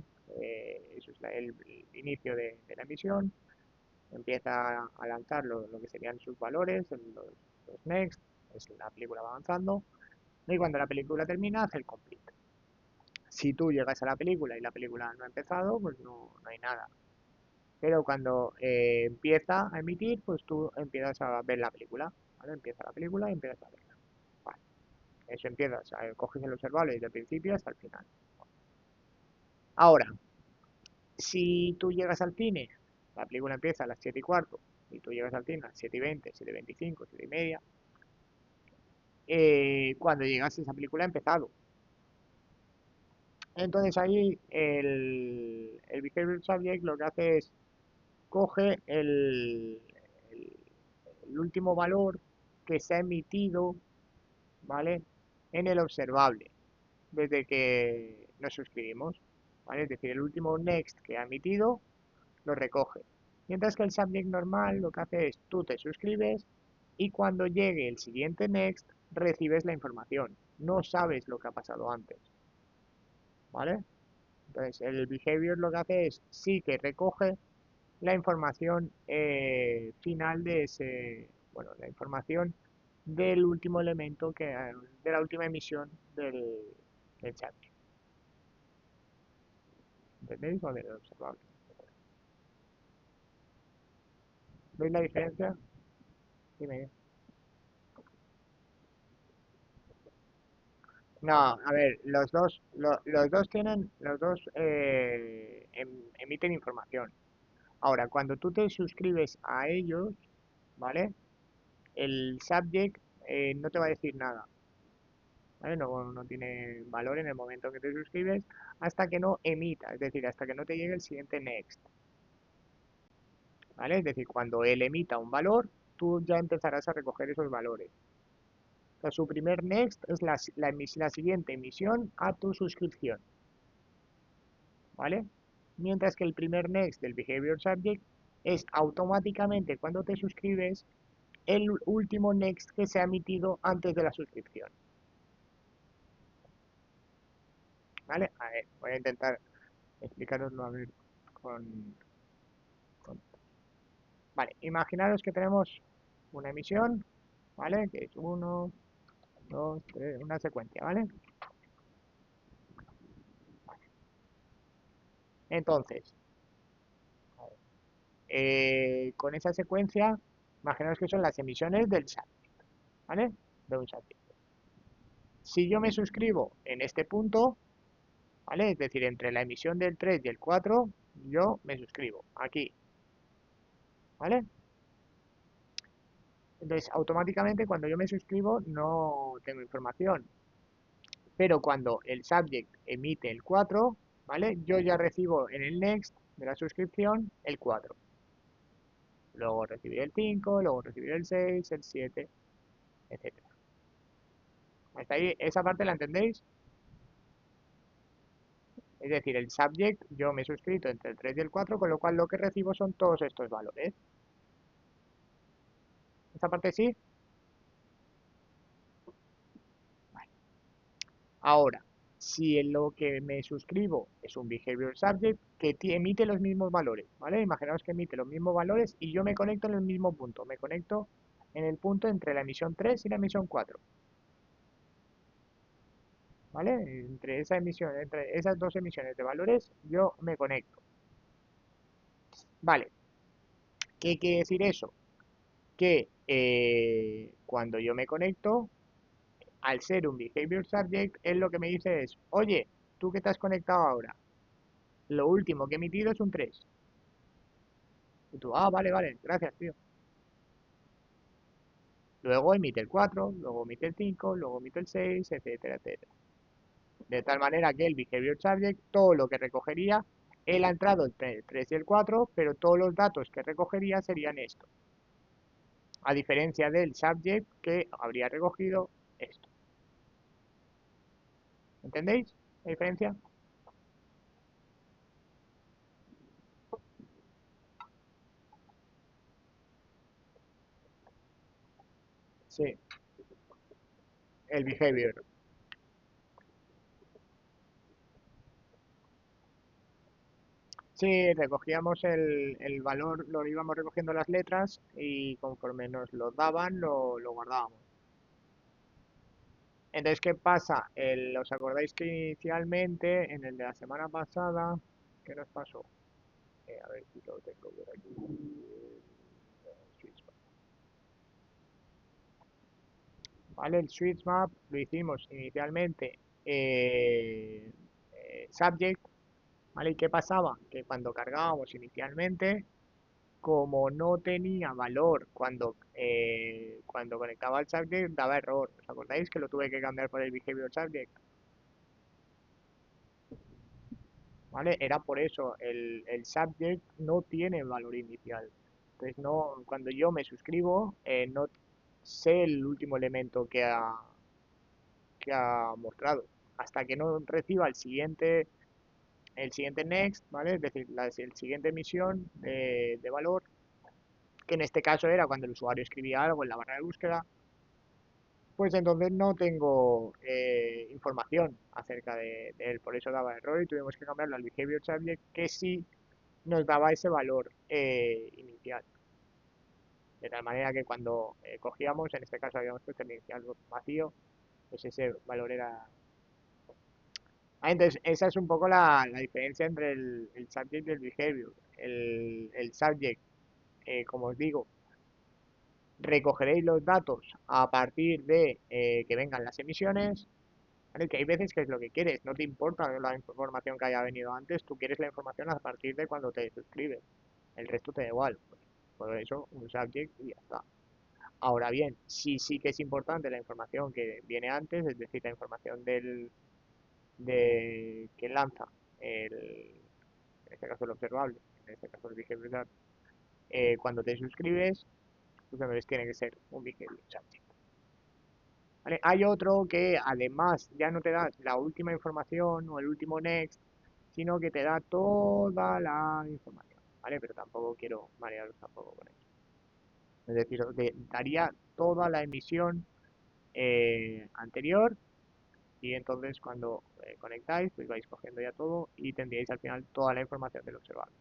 eso es el inicio de la emisión, empieza a lanzar lo que serían sus valores, los next, la película va avanzando, y cuando la película termina, hace el complete. Si tú llegas a la película y la película no ha empezado, pues no hay nada. Pero cuando empieza a emitir, pues tú empiezas a ver la película, ¿vale? Empieza la película y empiezas a verla. Vale. Eso empiezas, coges el observable desde el principio hasta el final. Ahora, si tú llegas al cine, la película empieza a las 7 y cuarto, y tú llegas al cine a las 7 y 20, 7 y 25, 7 y media, cuando llegas esa película ha empezado. Entonces ahí el Behavior Subject lo que hace es coge el último valor que se ha emitido, ¿vale? En el observable, desde que nos suscribimos, ¿vale? Es decir, el último next que ha emitido lo recoge. Mientras que el subject normal lo que hace es tú te suscribes y cuando llegue el siguiente next recibes la información. No sabes lo que ha pasado antes, ¿vale? Entonces el behavior lo que hace es sí que recoge la información final de bueno, la información del último elemento de la última emisión del chat. ¿Entendéis? O del observable. ¿Veis la diferencia? Dime. No, a ver, los dos emiten información. Ahora, cuando tú te suscribes a ellos, ¿vale? El subject no te va a decir nada, ¿vale? No tiene valor en el momento que te suscribes hasta que no emita, es decir, hasta que no te llegue el siguiente next, ¿vale? Es decir, cuando él emita un valor, tú ya empezarás a recoger esos valores. O sea, su primer next es la siguiente emisión a tu suscripción, ¿vale? Mientras que el primer next del behavior subject es automáticamente cuando te suscribes el último next que se ha emitido antes de la suscripción, ¿vale? A ver, voy a intentar explicaroslo a ver con, con- Vale, imaginaros que tenemos una emisión, ¿vale? Que es uno, dos, tres, una secuencia, ¿vale? Entonces, con esa secuencia, imaginaos que son las emisiones del subject, ¿vale? De un subject. Si yo me suscribo en este punto, ¿vale? Es decir, entre la emisión del 3 y el 4, yo me suscribo aquí, ¿vale? Entonces, automáticamente cuando yo me suscribo no tengo información, pero cuando el subject emite el 4, ¿vale? Yo ya recibo en el next de la suscripción el 4. Luego recibiré el 5, luego recibiré el 6, el 7, etcétera. ¿Hasta ahí esa parte la entendéis? Es decir, el subject yo me he suscrito entre el 3 y el 4, con lo cual lo que recibo son todos estos valores. ¿Esta parte sí? Vale. Ahora, si en lo que me suscribo es un behavior subject que emite los mismos valores, ¿vale? Imaginaos que emite los mismos valores y yo me conecto en el mismo punto. Me conecto en el punto entre la emisión 3 y la emisión 4, ¿vale? Entre esa emisión, entre esas dos emisiones de valores, yo me conecto. Vale, ¿qué quiere decir eso? Que cuando yo me conecto, al ser un behavior subject, él lo que me dice es, oye, tú que te has conectado ahora, lo último que he emitido es un 3. Y tú, ah, vale, vale, gracias, tío. Luego emite el 4, luego emite el 5, luego emite el 6, etcétera, etcétera. De tal manera que el behavior subject, todo lo que recogería, él ha entrado entre el 3 y el 4, pero todos los datos que recogería serían estos. A diferencia del subject que habría recogido esto. ¿Entendéis la diferencia? Sí, el behavior. Sí, recogíamos el valor, lo íbamos recogiendo las letras y conforme nos lo daban, lo guardábamos. Entonces, ¿qué pasa? ¿Os acordáis que inicialmente, en el de la semana pasada, qué nos pasó? A ver si lo tengo por aquí. Switch map. ¿Vale? El switch map lo hicimos inicialmente subject, ¿vale? ¿Y qué pasaba? Que cuando cargábamos inicialmente, como no tenía valor cuando conectaba al subject, daba error. ¿Os acordáis que lo tuve que cambiar por el behavior subject? ¿Vale? Era por eso, el subject no tiene valor inicial. Entonces, no, cuando yo me suscribo, no sé el último elemento que ha mostrado. Hasta que no reciba el siguiente next, ¿vale? Es decir, el siguiente emisión de valor, que en este caso era cuando el usuario escribía algo en la barra de búsqueda, pues entonces no tengo información acerca de él. Por eso daba error y tuvimos que cambiarlo al behavior subject, que sí nos daba ese valor inicial. De tal manera que cuando cogíamos, en este caso habíamos puesto el inicial vacío, pues ese valor era... Entonces esa es un poco la diferencia entre el subject y el behavior. El subject, como os digo, recogeréis los datos a partir de que vengan las emisiones, ¿vale? Que hay veces que es lo que quieres, no te importa la información que haya venido antes, tú quieres la información a partir de cuando te suscribes, el resto te da igual, pues, por eso un subject y ya está. Ahora bien, sí que es importante la información que viene antes, es decir, la información de que lanza en este caso el observable, en este caso el behavior, cuando te suscribes, pues entonces tiene que ser un behavior subject. ¿Vale? Hay otro que además ya no te da la última información o el último next, sino que te da toda la información, ¿vale? Pero tampoco quiero marearos tampoco con eso. Es decir, te daría toda la emisión anterior y entonces cuando conectáis, pues vais cogiendo ya todo y tendríais al final toda la información del observable.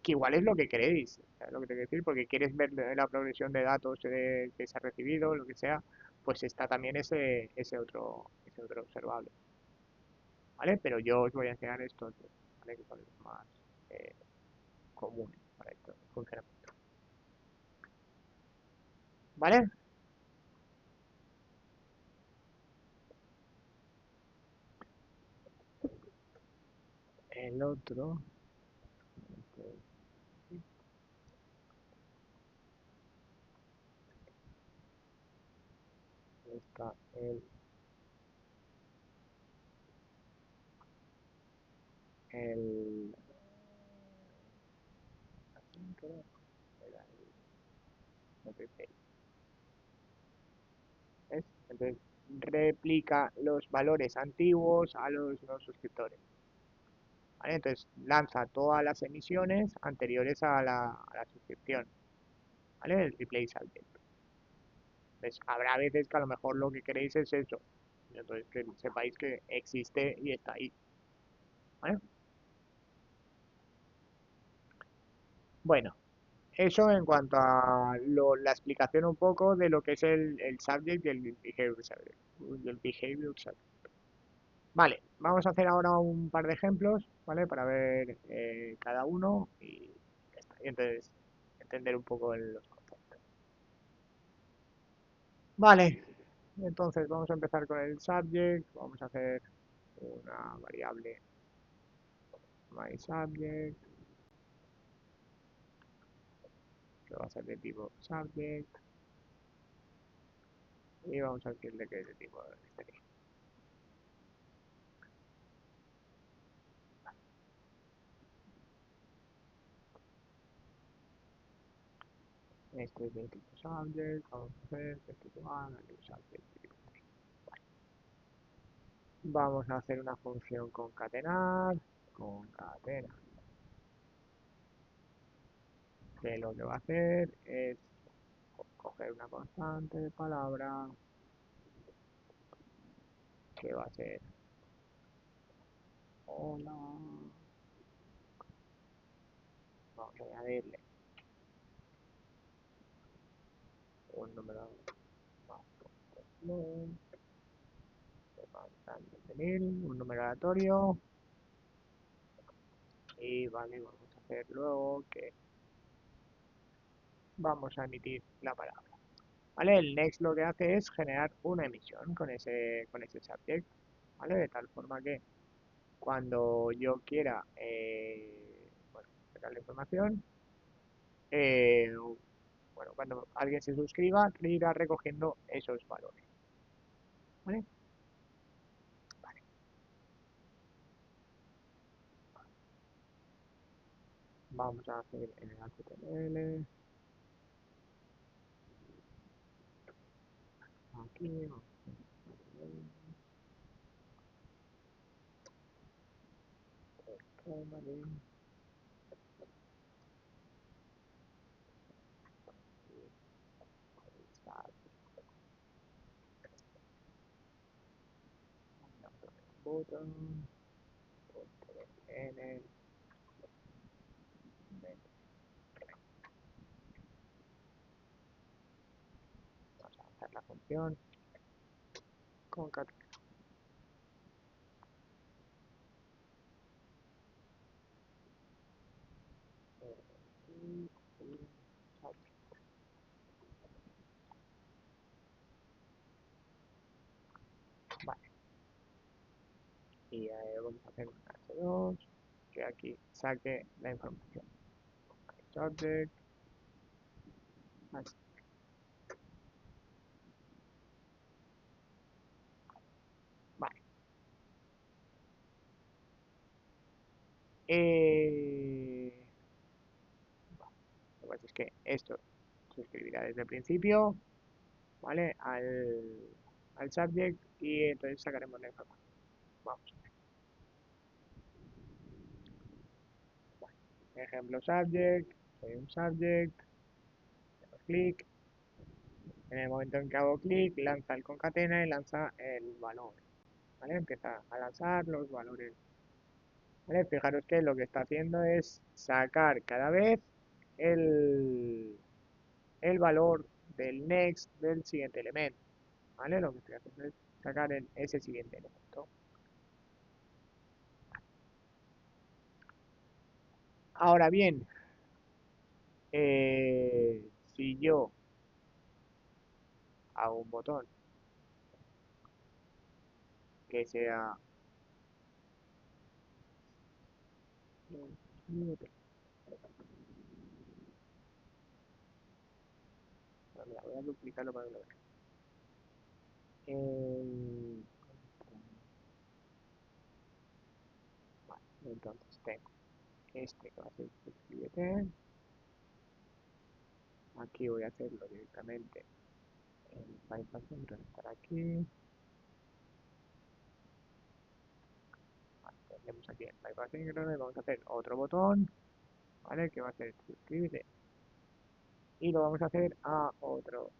que igual es lo que queréis, ¿sabes lo que te quiero decir? Porque quieres ver la progresión de datos que se ha recibido, lo que sea, pues está también ese otro observable, ¿vale? Pero yo os voy a enseñar estos dos, ¿vale? Que son los más eh, comunes para este funcionamiento, ¿vale? El otro, este, está el, era el replay, ¿ves? Entonces replica los valores antiguos a los nuevos suscriptores, ¿vale? Entonces lanza todas las emisiones anteriores a la suscripción, ¿vale? El replay salted. Entonces habrá veces que a lo mejor lo que queréis es eso, entonces que sepáis que existe y está ahí, ¿vale? Bueno, eso en cuanto a la explicación un poco de lo que es el subject y el behavior subject. Y el behavior subject. Vale, vamos a hacer ahora un par de ejemplos, ¿vale? Para ver cada uno y ya está. Y entonces entender un poco los conceptos. Vale, entonces vamos a empezar con el subject. Vamos a hacer una variable mySubject, que va a ser de tipo subject. Y vamos a decirle que es de tipo string. Este es de tipo subject, vamos a hacer de tipo one, de tipo subject, de tipo string. Vamos a hacer una función concatenar, concatena, que lo que va a hacer es coger una constante de palabra que va a ser hola. Vamos a añadirle un número más común, un número aleatorio y vale, vamos a hacer luego que vamos a emitir la palabra. ¿Vale? El next lo que hace es generar una emisión con ese subject, ¿vale? De tal forma que cuando yo quiera bueno, sacar la información, eh, bueno, cuando alguien se suscriba, irá recogiendo esos valores, ¿vale? Vamos a hacer en el HTML, aquí, vamos a hacer primary, button, n, vamos a lanzar la función concat. Vale, y vamos a hacer un h2 que aquí saque la información. Subject, vale. Lo que pasa es que esto se escribirá desde el principio, ¿vale? Al subject y entonces sacaremos la información. Vamos. Ejemplo subject, soy un subject, hago clic. En el momento en que hago clic, lanza el concatena y lanza el valor, ¿vale? Empieza a lanzar los valores ¿Vale? Fijaros que lo que está haciendo es sacar cada vez el, el valor del next del siguiente elemento. ¿Vale? Lo que estoy haciendo es sacar ese siguiente elemento. Ahora bien, si yo hago un botón que sea... Mira, voy a duplicarlo para que lo vean. Vale, entonces tengo este que va a ser suscríbete. Aquí voy a hacerlo directamente en bypass estar aquí. Vale, tenemos aquí el bypass y vamos a hacer otro botón, ¿vale? Que va a ser suscríbete. Y lo vamos a hacer a otro.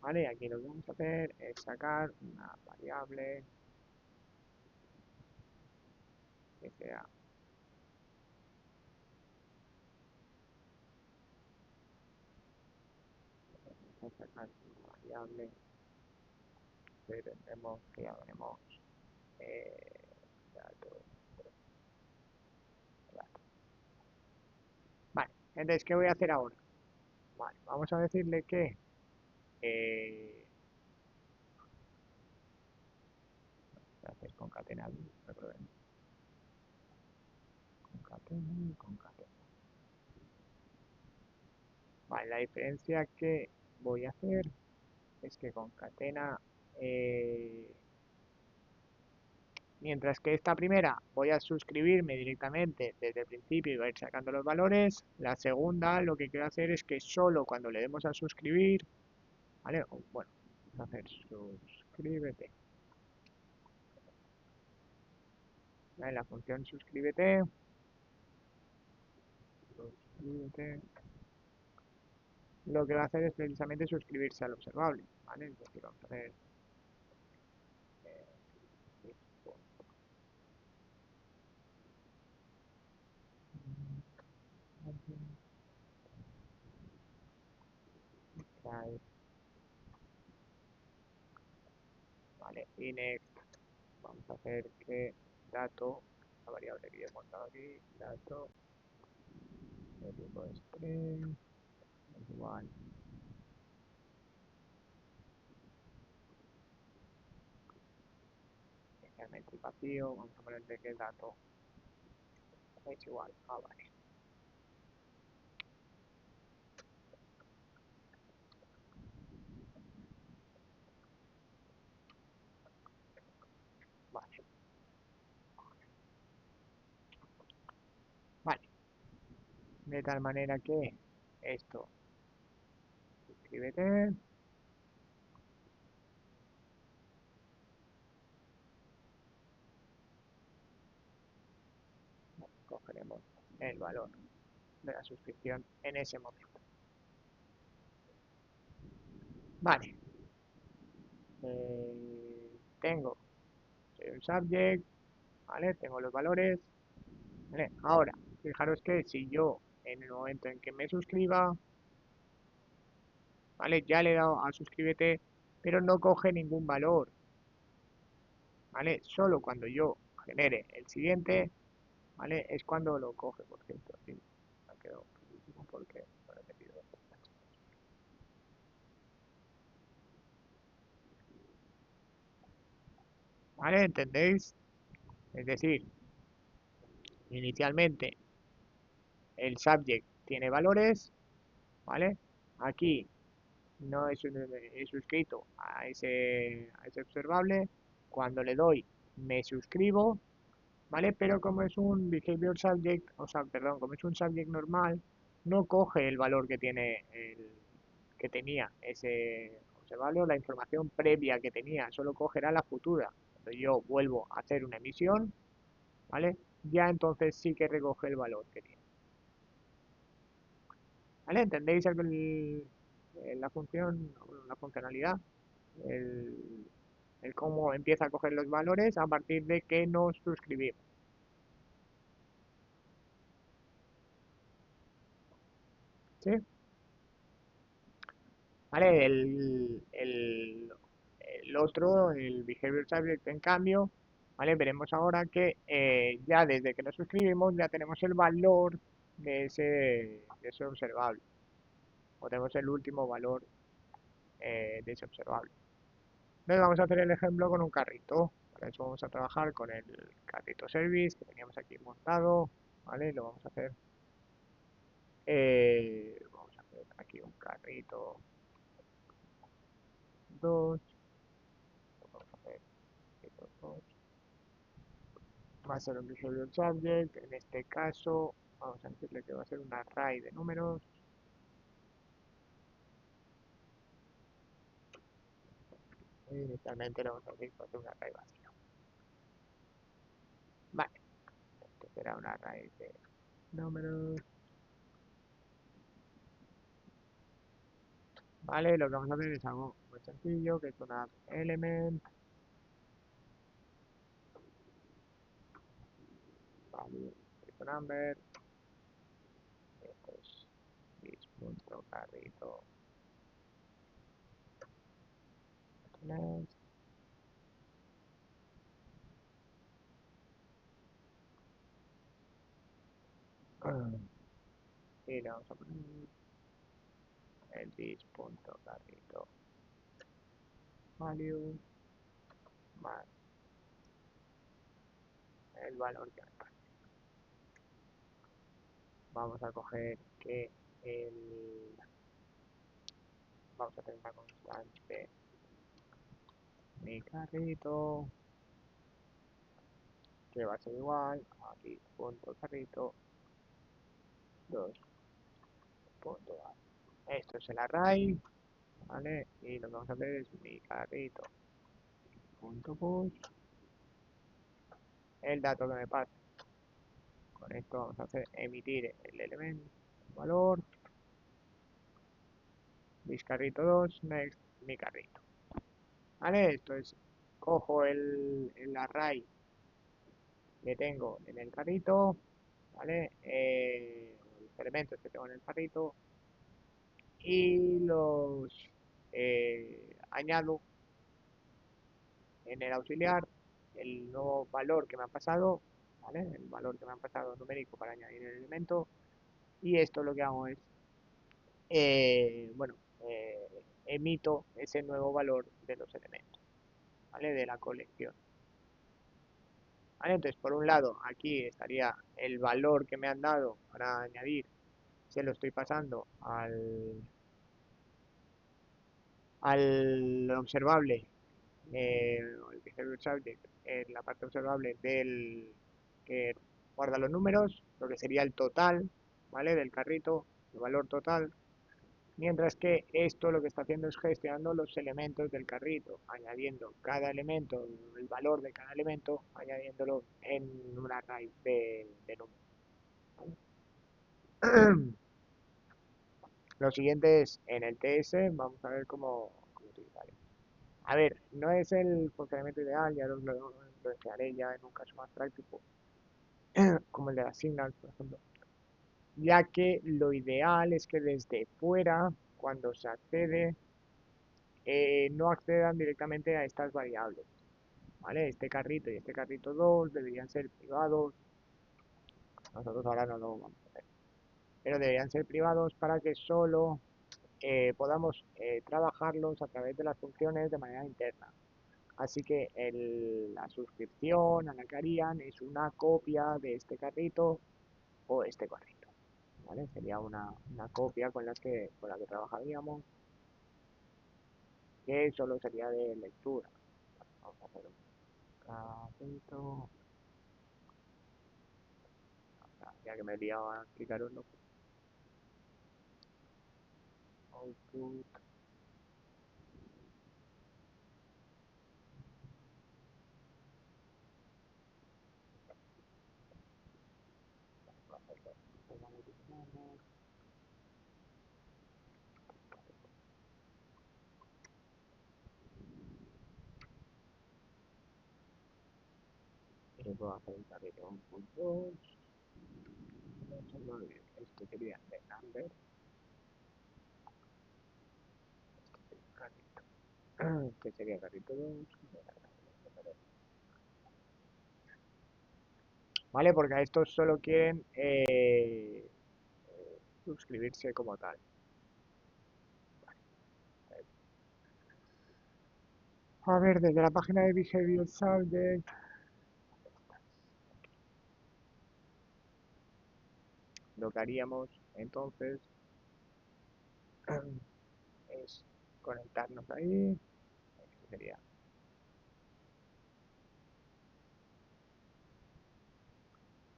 ¿Vale? Aquí lo que vamos a hacer es sacar una variable que sea, vamos a sacar una variable que tendremos, que llamaremos dato, dato. Vale, entonces, ¿qué voy a hacer ahora? Vale, vamos a decirle que eh, voy a hacer concatenar, concatena y concatena. Vale, la diferencia que voy a hacer es que concatena, mientras que esta primera voy a suscribirme directamente desde el principio y voy a ir sacando los valores, la segunda lo que quiero hacer es que solo cuando le demos a suscribir, ¿vale? Bueno, vamos a hacer suscríbete. ¿Vale? La función suscríbete, lo que va a hacer es precisamente suscribirse al observable, ¿vale? Es decir, vamos a hacer vale, y next vamos a hacer que dato, la variable que yo he montado aquí, dato de tipo string es igual inicialmente vacío, vamos a ponerle que dato es igual a vale. Vale, vale. De tal manera que esto, suscríbete, cogeremos el valor de la suscripción en ese momento. Vale, tengo soy un subject, ¿vale? Tengo los valores, ¿vale? Ahora, fijaros que si yo en el momento en que me suscriba, ¿vale? Ya le he dado a suscríbete, pero no coge ningún valor, ¿vale? Solo cuando yo genere el siguiente, ¿vale? Es cuando lo coge, por cierto, sí. Me ha quedado clarísimo porque lo he repetido. ¿Vale? ¿Entendéis? Es decir, inicialmente el subject tiene valores, ¿vale? Aquí no he suscrito a ese observable. Cuando le doy me suscribo, ¿vale? Pero como es un behavior subject, o sea, perdón, como es un subject normal, no coge el valor que tiene que tenía ese observable o la información previa que tenía, solo cogerá la futura. Cuando yo vuelvo a hacer una emisión, ¿vale? Ya entonces sí que recoge el valor que tiene. ¿Vale? ¿Entendéis la función, la funcionalidad, el, el cómo empieza a coger los valores a partir de que nos suscribimos. ¿Sí? ¿Vale? El otro, el Behavior Subject, en cambio, ¿vale? Veremos ahora que ya desde que nos suscribimos ya tenemos el valor de ese observable, o tenemos el último valor de ese observable. Entonces vamos a hacer el ejemplo con un carrito. Para eso vamos a trabajar con el carrito service que teníamos aquí montado, ¿vale? Lo vamos a hacer, vamos a hacer aquí un carrito 2, vamos a hacer carrito 2. Va a ser un behavior subject, en este caso vamos a decirle que va a ser un array de números. Y inicialmente le vamos a decir que va a ser un array vacío. Vale, este será un array de números. Vale, lo que vamos a hacer es algo muy sencillo, que es una element, vale, es number, esto es this.carrito, next, y le vamos a poner el this.carrito value más el valor que me. Vamos a coger que el, vamos a tener una constante mi carrito que va a ser igual a this.carrito 2.a. Esto es el array, ¿vale? Y lo que vamos a hacer es mi carrito punto push el dato que me pasa. Con esto vamos a hacer emitir el elemento, el valor, mis carrito 2 next, mi carrito. ¿Vale? Esto es, cojo el array que tengo en el carrito, ¿vale? Los elementos que tengo en el carrito y los añado en el auxiliar el nuevo valor que me ha pasado, ¿vale? El valor que me ha pasado numérico para añadir el elemento. Y esto lo que hago es, bueno, emito ese nuevo valor de los elementos, ¿vale? De la colección. ¿Vale? Entonces, por un lado, aquí estaría el valor que me han dado para añadir, se lo estoy pasando al observable, el behavior subject, en la parte observable del que guarda los números, lo que sería el total, ¿vale? Del carrito, el valor total. Mientras que esto lo que está haciendo es gestionando los elementos del carrito, añadiendo cada elemento, el valor de cada elemento, añadiéndolo en un array de números. ¿Vale? Lo siguiente es en el TS, vamos a ver cómo utilizarlo. A ver, no es el funcionamiento ideal, ya lo enseñaré ya en un caso más práctico, como el de las signals, por ejemplo, ya que lo ideal es que desde fuera, cuando se accede, no accedan directamente a estas variables, ¿vale? Este carrito y este carrito 2 deberían ser privados, nosotros ahora no lo vamos a hacer, pero deberían ser privados para que solo podamos trabajarlos a través de las funciones de manera interna. Así que la suscripción a la que harían es una copia de este carrito o este carrito, ¿vale? Sería una copia con la que trabajaríamos, que solo sería de lectura. Vamos a hacer un carrito, ya que me he liado a explicaroslo. Output, puedo hacer un carrito 1.2. Este sería de number. Carrito. Este sería carrito 2. ¿Vale? Porque a estos solo quieren suscribirse como tal. A ver, desde la página de Behavior Subject, lo que haríamos entonces es conectarnos ahí. Este sería.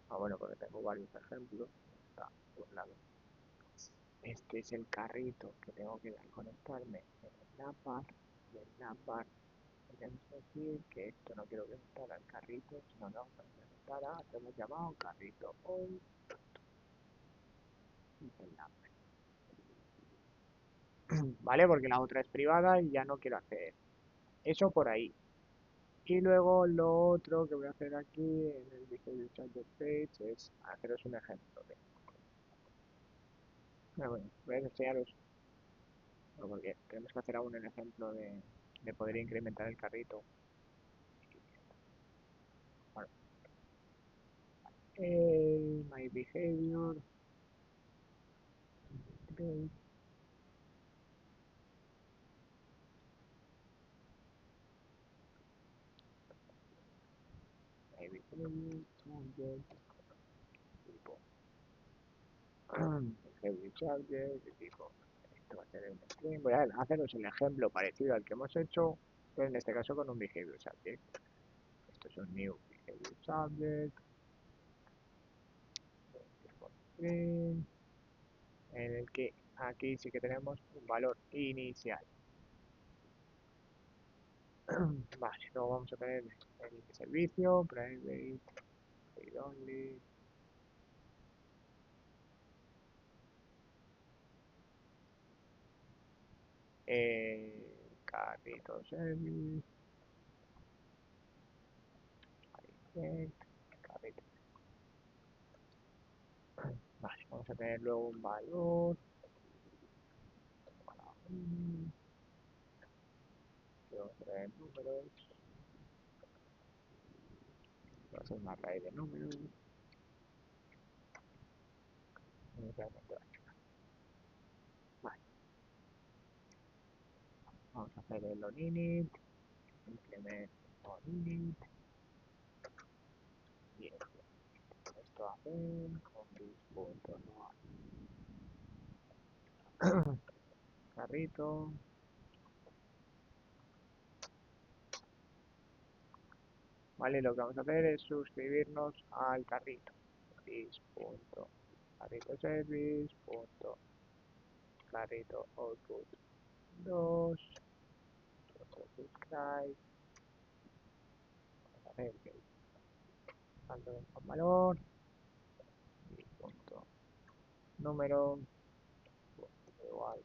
Bueno, porque tengo varios ejemplos. Está por un lado. Este es el carrito que tengo que conectarme en el navbar. Y el navbar tenemos que decir que esto no quiero que conectar al carrito, sino que vamos a conectar a, que hemos llamado carrito hoy. ¿Vale? Porque la otra es privada y ya no quiero hacer eso por ahí. Y luego lo otro que voy a hacer aquí en el Behavior Subject Page es haceros un ejemplo de. Bueno, voy a enseñaros, porque tenemos que hacer aún el ejemplo de poder incrementar el carrito. Bueno, my behavior page. My behavior subject tipo. Behavior subject tipo. Esto va a ser un string. Voy a haceros el ejemplo parecido al que hemos hecho, pero en este caso con un behavior subject. Esto es un new behavior subject. String, en el que aquí sí que tenemos un valor inicial. Vale, luego vamos a tener el servicio, private, read only, carrito service, carrito, carrito. Vale, vamos a tener luego un valor, vamos a tener números, va a ser una raíz de números, vale, vamos a hacer el onInit, implement onInit, y esto a hacer con this.no carrito. Vale, lo que vamos a hacer es suscribirnos al carrito. Carrito service, carrito output 2, subscribe. Vamos a hacer que salto con valor, y punto número igual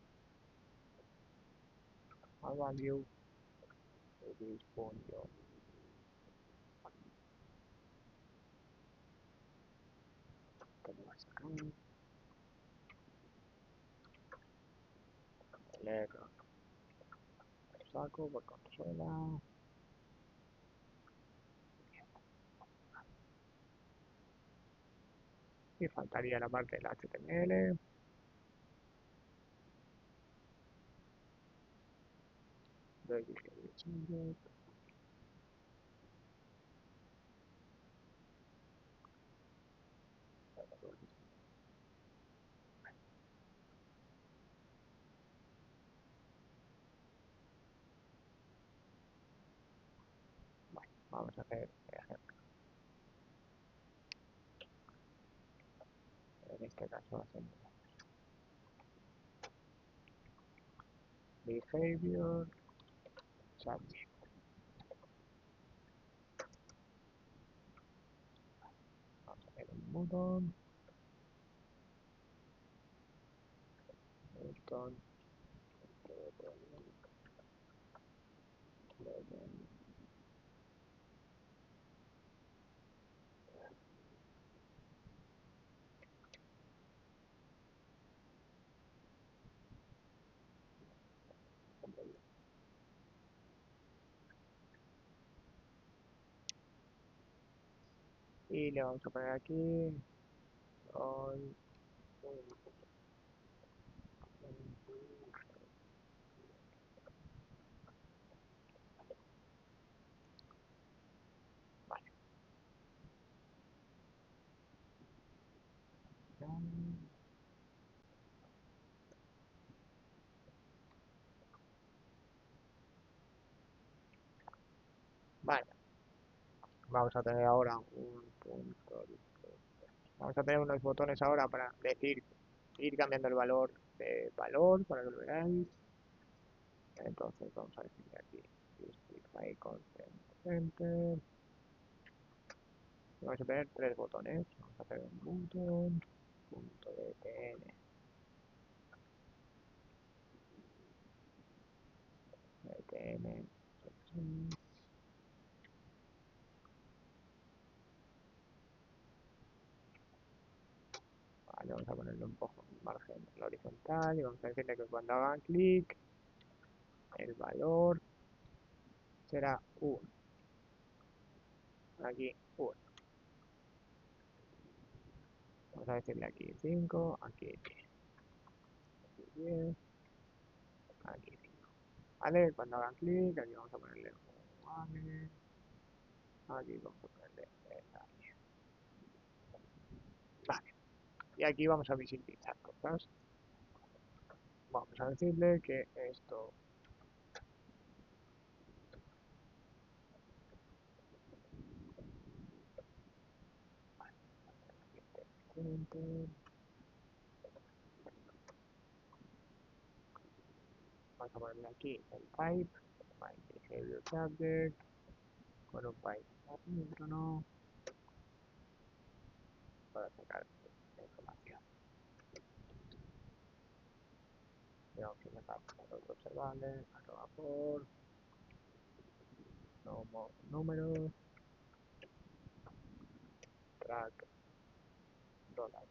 a value, service punto que me va a sacar el error. Lo saco por consola. Y faltaría la parte del HTML. Vamos a hacer ejemplo. En este caso hacemos behavior subject. Vamos a hacer un botón. Botón. Y le vamos a poner aquí. All, vale. Vale, vamos a tener ahora un punto. Vamos a tener unos botones ahora para decir, ir cambiando el valor de valor para que lo veáis. Entonces vamos a decirle aquí justify consent center. Y vamos a tener tres botones. Vamos a hacer un button, punto DTN, DTN, vale, vamos a ponerle un poco un margen en la horizontal y vamos a decirle que cuando hagan clic el valor será 1. Aquí 1. Vamos a decirle aquí 5, aquí 10, aquí 10, aquí 5. ¿Vale? Cuando hagan clic, aquí vamos a ponerle un vale, aquí vamos a ponerle aquí. Vale. Y aquí vamos a visibilizar cosas. Vamos a decirle que esto vamos a ponerle aquí el pipe, behavior subject, con un pipe asíncrono para sacar la información. Y vamos a sacar los observables, arroba por, números, track, dólar.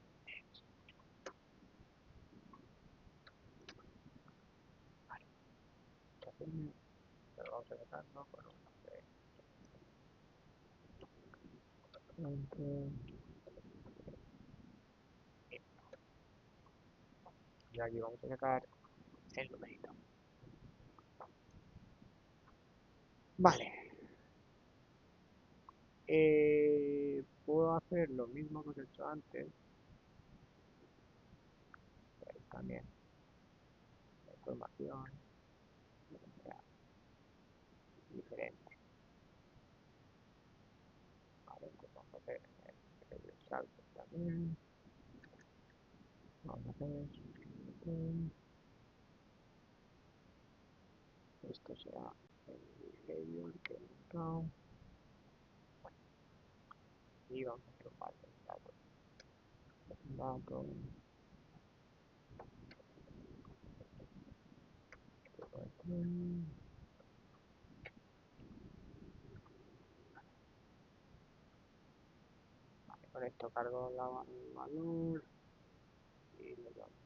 Vale, pero vamos a sacarlo con un nombre. Y aquí vamos a sacar el numerito. Vale. Puedo hacer lo mismo que he hecho antes. Pero también la información será diferente. Vale, entonces vamos a hacer el salto también. Vamos a hacer esto será el behavior que he buscado. Y vamos a hacer un par de datos. Datos. Vale, con esto cargo el valor y le damos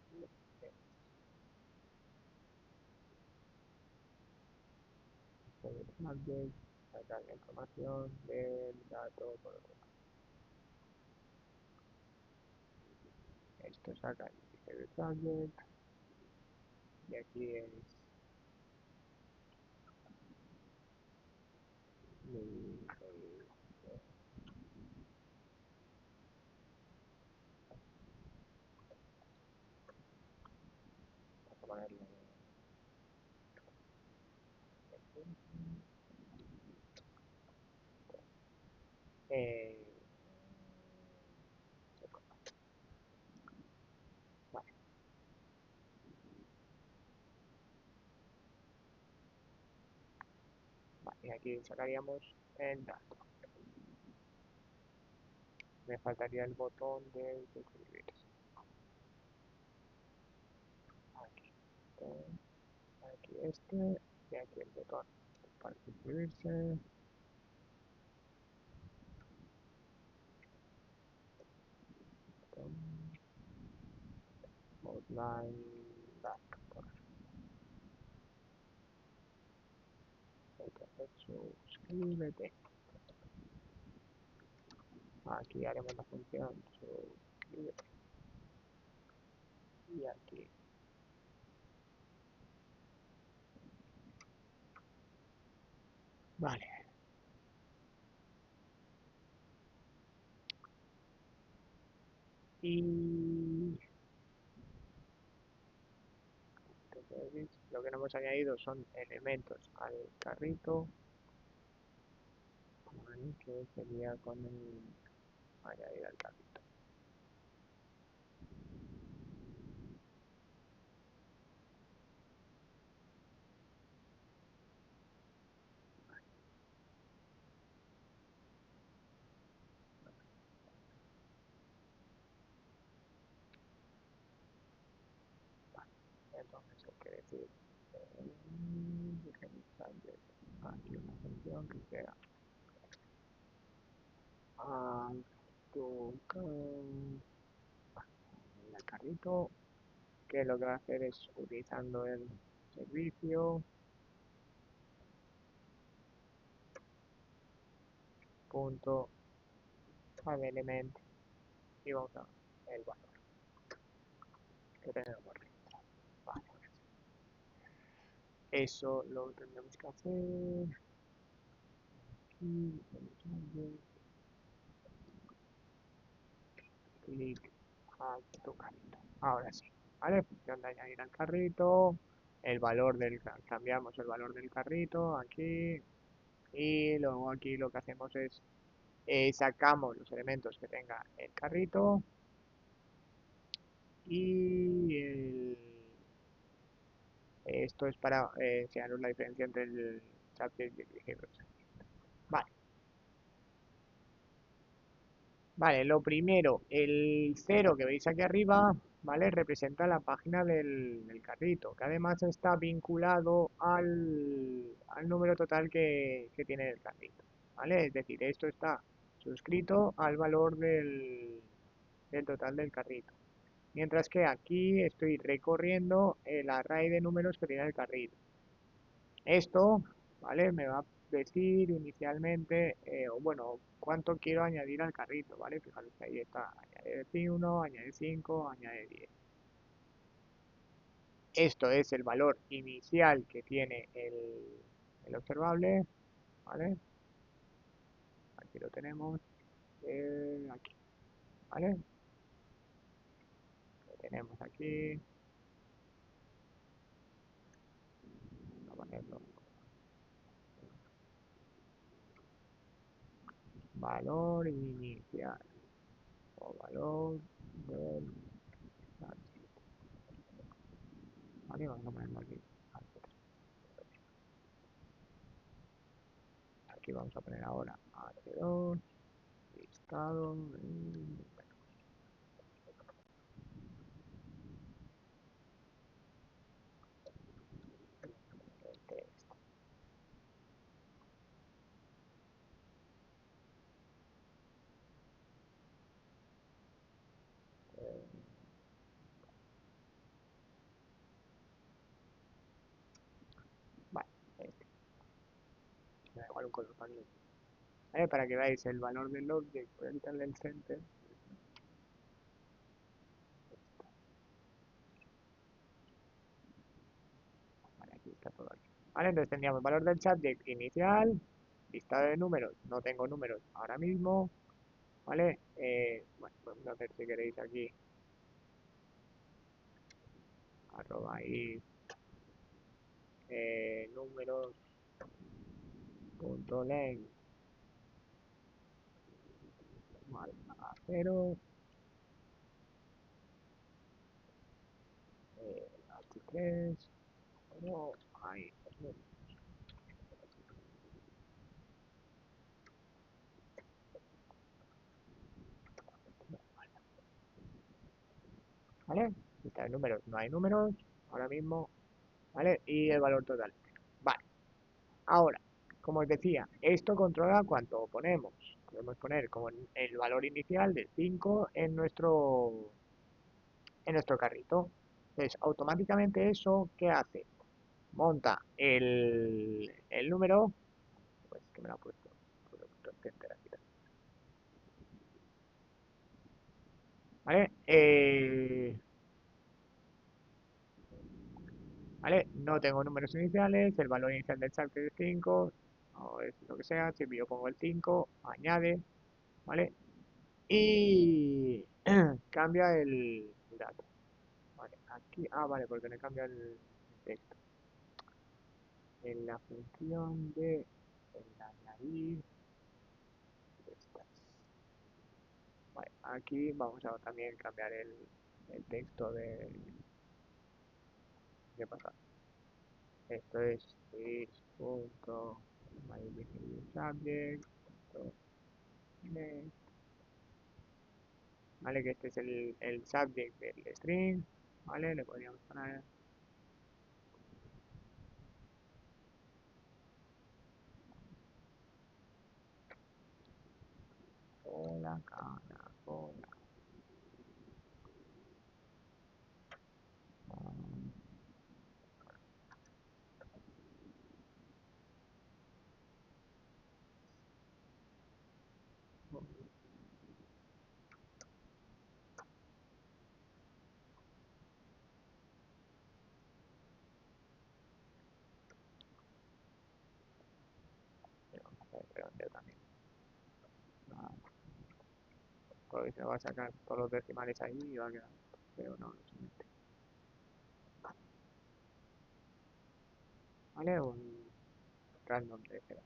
el subject, sacar la información del dato por otro lado. Esto saca el subject y aquí es vamos a ponerle eh, vale, vale, y aquí sacaríamos el dato. Me faltaría el botón de suscribirse. Aquí, aquí este y aquí el botón para suscribirse. Outline back. Suscríbete. Aquí haremos la función suscribe y aquí. Vale. Y entonces, lo que no hemos añadido son elementos al carrito, ¿vale? Que sería con el añadir al carrito. Entonces hay que decir aquí una función que sea el carrito, que lo que va a hacer es utilizando el servicio punto add element y vamos a el valor que tenemos registrado. Vale. Eso lo tendremos que hacer aquí, clic a tu carrito. Ahora sí, ¿vale? Función de añadir al carrito, el valor del, cambiamos el valor del carrito aquí y luego aquí lo que hacemos es sacamos los elementos que tenga el carrito y esto es para enseñaros la diferencia entre el subject y el behavior. Vale. Vale, lo primero, el cero que veis aquí arriba, ¿vale? Representa la página del carrito, que además está vinculado al número total que tiene el carrito, ¿vale? Es decir, esto está suscrito al valor del total del carrito. Mientras que aquí estoy recorriendo el array de números que tiene el carrito. Esto, ¿vale? Me va a decir inicialmente, o bueno, cuánto quiero añadir al carrito, ¿vale? Fijaros que ahí está, añadir 1, añadir 5, añadir 10. Esto es el valor inicial que tiene el observable, ¿vale? Aquí lo tenemos, aquí, ¿vale? Lo tenemos aquí, vamos a ponerlo, valor inicial, o valor del, ¿vale? Vamos a ponerlo aquí. Aquí vamos a poner ahora H2, listado, texto. Vale, este. Me da igual un color para ¿vale? Para que veáis el valor del object, voy a quitarle el center. Vale, aquí está todo aquí. Vale, entonces tendríamos valor del subject inicial, listado de números, no tengo números ahora mismo, ¿vale? Bueno, vamos a hacer si queréis aquí, arroba ahí, números, punto length, vale, a 0, H3, no, ahí, ¿vale? Lista de números, no hay números ahora mismo, ¿vale? Y el valor total. Vale, ahora, como os decía, esto controla cuánto ponemos. Podemos poner como el valor inicial de 5 en nuestro carrito. Entonces, automáticamente eso, ¿qué hace? Monta el número, pues que me lo ha puesto, enter aquí, ¿vale? ¿Vale? No tengo números iniciales, el valor inicial del salto es 5 o es lo que sea, si yo pongo el 5 añade, ¿vale? Y cambia el dato, ¿vale? Aquí, vale, porque le cambia el texto. En la función de el añadir estas. Vale, aquí vamos a también cambiar el texto de... ¿Qué pasa? Esto es this punto my subject punto next, vale, que este es el subject del string, vale, le podríamos poner hola cara, hola. Vamos a hacer redondeo también, porque se va a sacar todos los decimales ahí y va a quedar feo, no, no se mete. Vale, un random de cero.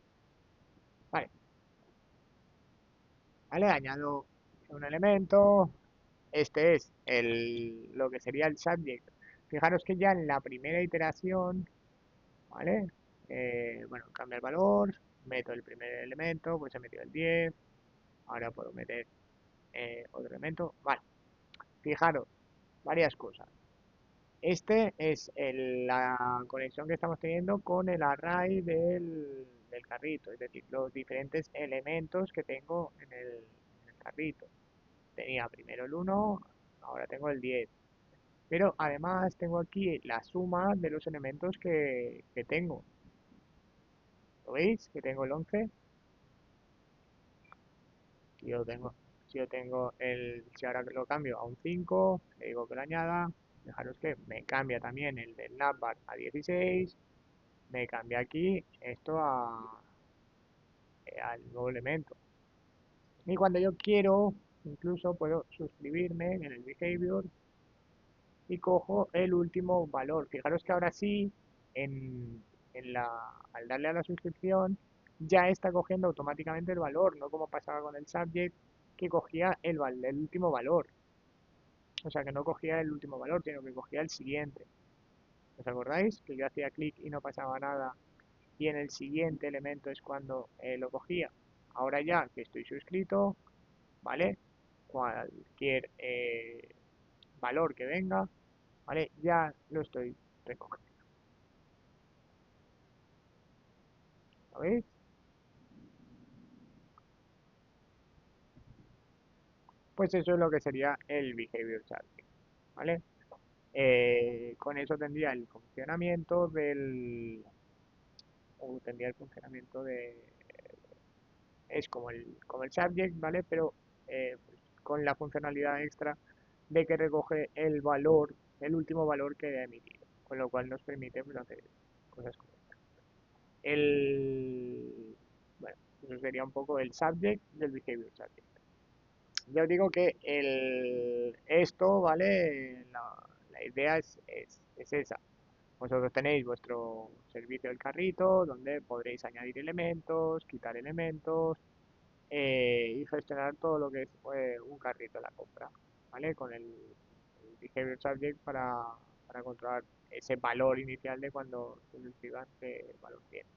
Vale, vale, añado un elemento. Este es lo que sería el subject. Fijaros que ya en la primera iteración, ¿vale? Bueno, cambia el valor, meto el primer elemento, pues he metido el 10. Ahora puedo meter otro elemento. Vale, fijaros, varias cosas. Este es la conexión que estamos teniendo con el array del carrito, es decir, los diferentes elementos que tengo en el carrito. Tenía primero el 1, ahora tengo el 10. Pero además tengo aquí la suma de los elementos que tengo. ¿Lo veis? Que tengo el 11. Si yo tengo, si ahora lo cambio a un 5, le digo que lo añada. Fijaros que me cambia también el del navbar a 16. Me cambia aquí esto al nuevo elemento. Y cuando yo quiero, incluso puedo suscribirme en el behavior y cojo el último valor. Fijaros que ahora sí, en, al darle a la suscripción, ya está cogiendo automáticamente el valor, no como pasaba con el subject, que cogía el último valor. O sea, que no cogía el último valor, sino que cogía el siguiente. ¿Os acordáis? Que yo hacía clic y no pasaba nada, y en el siguiente elemento es cuando lo cogía. Ahora ya que estoy suscrito, ¿vale? Cualquier valor que venga, ¿vale? Ya lo estoy recogiendo. ¿Lo veis? Pues eso es lo que sería el behavior charting, ¿vale? Con eso tendría el funcionamiento o tendría el funcionamiento es como el subject, ¿vale? Pero pues, con la funcionalidad extra de que recoge el valor, el último valor que ha emitido, con lo cual nos permite pues, hacer cosas como esta. Bueno, eso sería un poco el subject del behavior charting. Ya os digo que esto, ¿vale? La idea es esa. Vosotros tenéis vuestro servicio del carrito, donde podréis añadir elementos, quitar elementos y gestionar todo lo que es un carrito de la compra, ¿vale? Con el behavior subject para controlar ese valor inicial de cuando se nos diga qué valor tiene.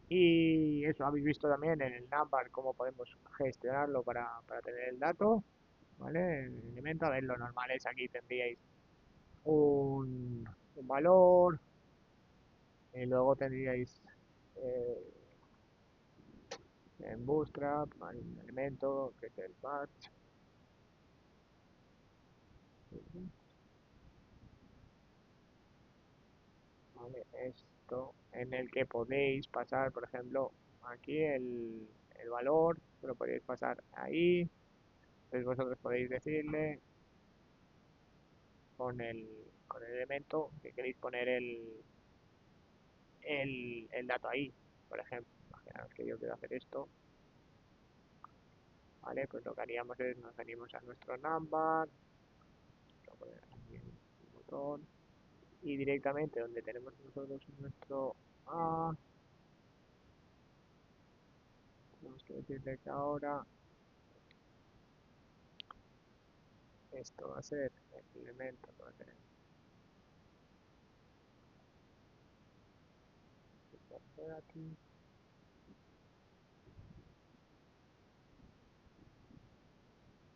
Y eso, habéis visto también en el number cómo podemos gestionarlo para tener el dato, ¿vale? El elemento, a ver, lo normal es aquí tendríais un valor, y luego tendríais eh, en Bootstrap, ¿vale? Un elemento que es el batch, ¿vale? Esto en el que podéis pasar, por ejemplo, aquí el valor, lo podéis pasar ahí, Entonces vosotros podéis decirle con el elemento que queréis poner el dato ahí. Por ejemplo, imaginaos que yo quiero hacer esto, ¿vale? Pues lo que haríamos es nos venimos a nuestro number, voy a poner aquí el botón, y directamente donde tenemos nosotros nuestro A, tenemos que decirle que ahora esto va a ser el elemento que va a tener aquí,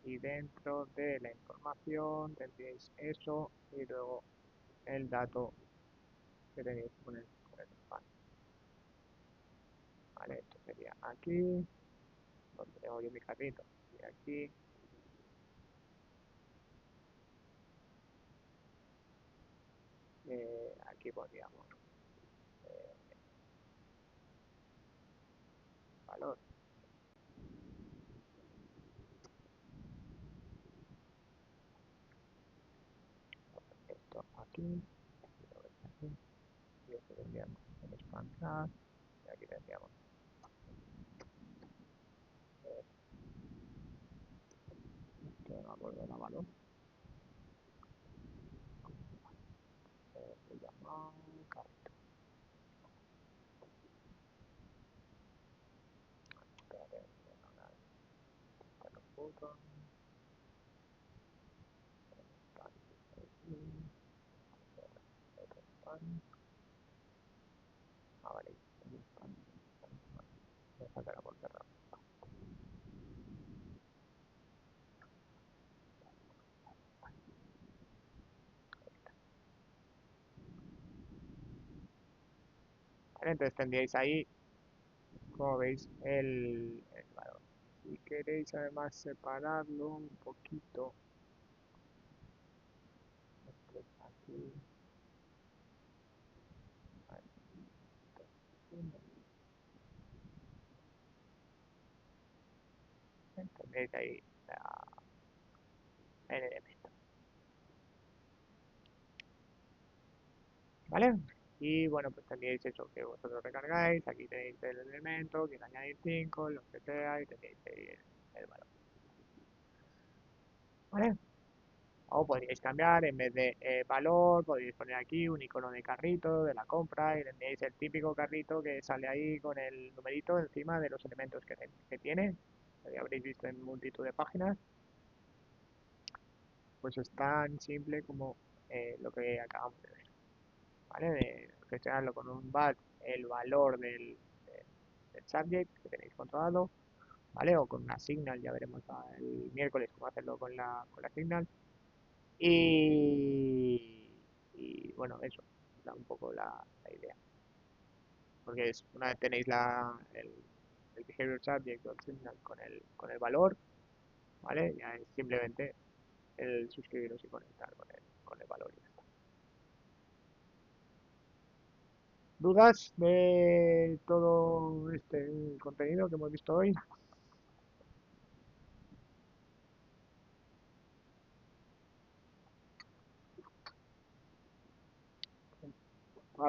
y dentro de la información tendréis eso y luego el dato que tenéis que poner con el span. Vale, esto sería aquí, donde tengo yo mi carrito, y aquí, aquí pondríamos valor, esto aquí, y lo veis aquí, y esto tendríamos el span class, y aquí tendríamos que no me acuerdo la valor, se llama carrito. Espérate, no los puntos, span, otro span, vale, el span, me falta la por cerrar. Vale, entonces tendríais ahí, como veis, el valor. Si queréis además separarlo un poquito, pues aquí, tendréis ahí el elemento, ¿vale? Y bueno, pues tendréis eso que vosotros recargáis, aquí tenéis el elemento, que añadir 5 lo que sea, y tenéis ahí el valor, ¿vale? O podríais cambiar, en vez de valor, podríais poner aquí un icono de carrito, de la compra, y tendríais el típico carrito que sale ahí con el numerito encima de los elementos que tiene. Lo habréis visto en multitud de páginas. Pues es tan simple como lo que acabamos de ver, ¿vale? De gestionarlo con un bat, el valor del subject que tenéis controlado, ¿vale? O con una signal, ya veremos el miércoles cómo hacerlo con la signal. Y bueno, eso, da un poco la idea. Porque una vez tenéis el behavior subject o el signal con el valor, ¿vale? Ya es simplemente el suscribiros y conectar con el valor y ya está. ¿Dudas de todo este contenido que hemos visto hoy?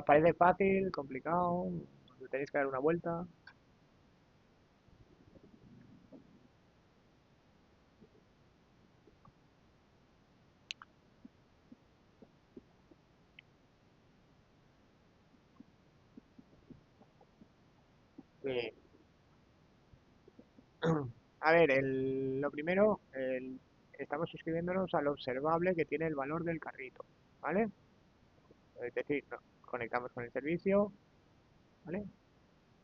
¿Parece fácil, complicado? ¿Tenéis que dar una vuelta? Sí. A ver, lo primero, estamos suscribiéndonos al observable que tiene el valor del carrito, ¿vale? Es decir, conectamos con el servicio, ¿vale?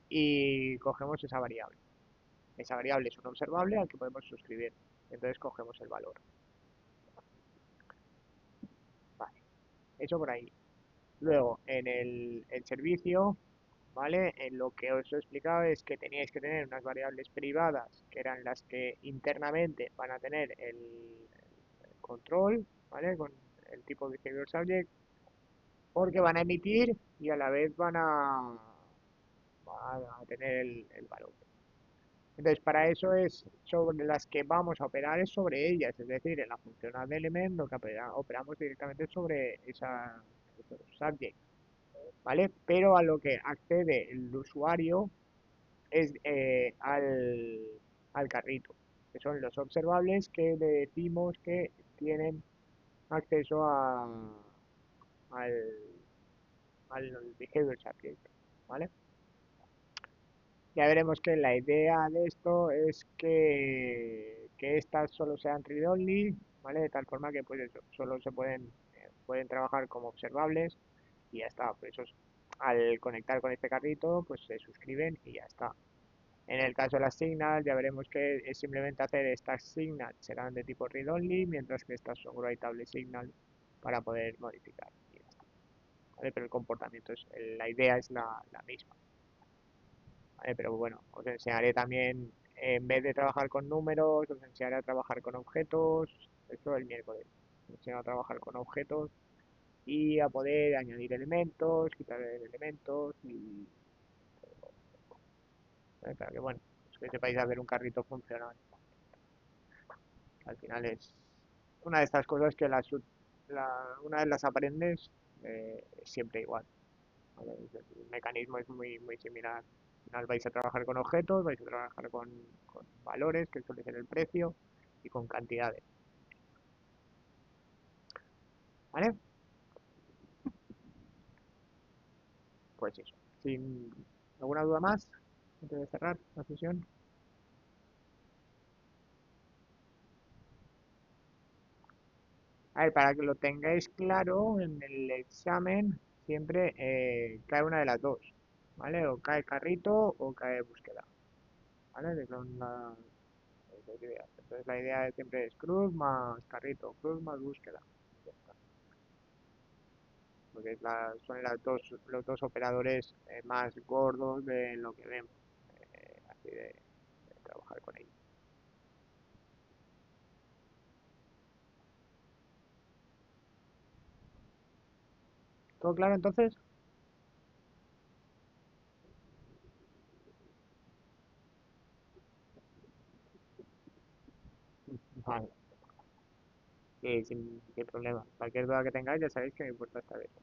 Y cogemos esa variable. Esa variable es un observable al que podemos suscribir. Entonces cogemos el valor. Vale, eso por ahí. Luego, en el servicio, ¿vale? En lo que os he explicado es que teníais que tener unas variables privadas, que eran las que internamente van a tener el control, ¿vale? Con el tipo behavior subject, porque van a emitir y a la vez van a tener el valor. Entonces, para eso es sobre las que vamos a operar, es sobre ellas, es decir, en la funcional de element lo que operamos directamente es sobre esos subjects, ¿vale? Pero a lo que accede el usuario es al carrito, que son los observables que le decimos que tienen acceso al, al behavior subject, ¿vale? Ya veremos que la idea de esto es que estas solo sean read-only, ¿vale? De tal forma que pues eso, solo se pueden trabajar como observables y ya está. Pues eso al conectar con este carrito, pues se suscriben y ya está. En el caso de las signals, ya veremos que es simplemente hacer estas signals, serán de tipo read-only, mientras que estas son writable signals para poder modificar. Y ya está, ¿vale? Pero el comportamiento la idea es la misma. ¿Vale? Pero bueno, os enseñaré también, en vez de trabajar con números, os enseñaré a trabajar con objetos, eso el miércoles. Os enseño a trabajar con objetos y a poder añadir elementos, quitar elementos y ¿vale? Para que bueno, pues que sepáis hacer un carrito funcional. Al final es una de estas cosas que una vez las aprendes es siempre igual. ¿Vale? El mecanismo es muy similar. Al final vais a trabajar con objetos, vais a trabajar con valores, que suele ser el precio, y con cantidades. ¿Vale? Pues eso. Sin alguna duda más, antes de cerrar la sesión. A ver, para que lo tengáis claro, en el examen siempre cae una de las dos. ¿Vale? O cae carrito o cae búsqueda. ¿Vale? Que son las dos ideas. Entonces la idea siempre es cruz más carrito, cruz más búsqueda. Ya está. Porque son los dos operadores más gordos de lo que vemos, así de trabajar con ellos. ¿Todo claro entonces? Vale, sí, sin problema. Cualquier duda que tengáis ya sabéis que me importa estar eso.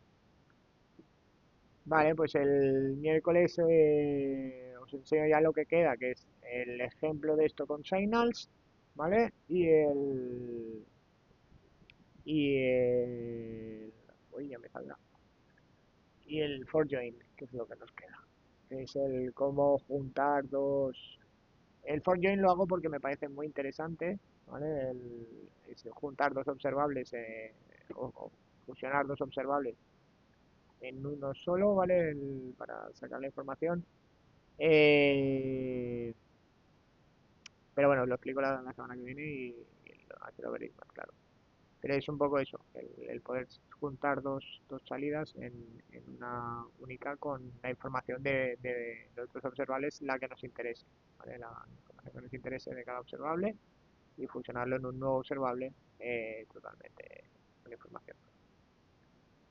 Vale, pues el miércoles os enseño ya lo que queda, que es el ejemplo de esto con signals, ¿vale? Y el uy, ya me saldrá. Y el for join, que es lo que nos queda. Es el cómo juntar dos. El for join lo hago porque me parece muy interesante, ¿vale? Es juntar dos observables o fusionar dos observables en uno solo, ¿vale? Para sacar la información. Eh, pero bueno, lo explico la semana que viene y así lo veréis más claro. Pero es un poco eso, el poder juntar dos salidas en una única con la información de los dos observables, la que nos interese, ¿vale? La información que nos interese de cada observable y fusionarlo en un nuevo observable totalmente con información.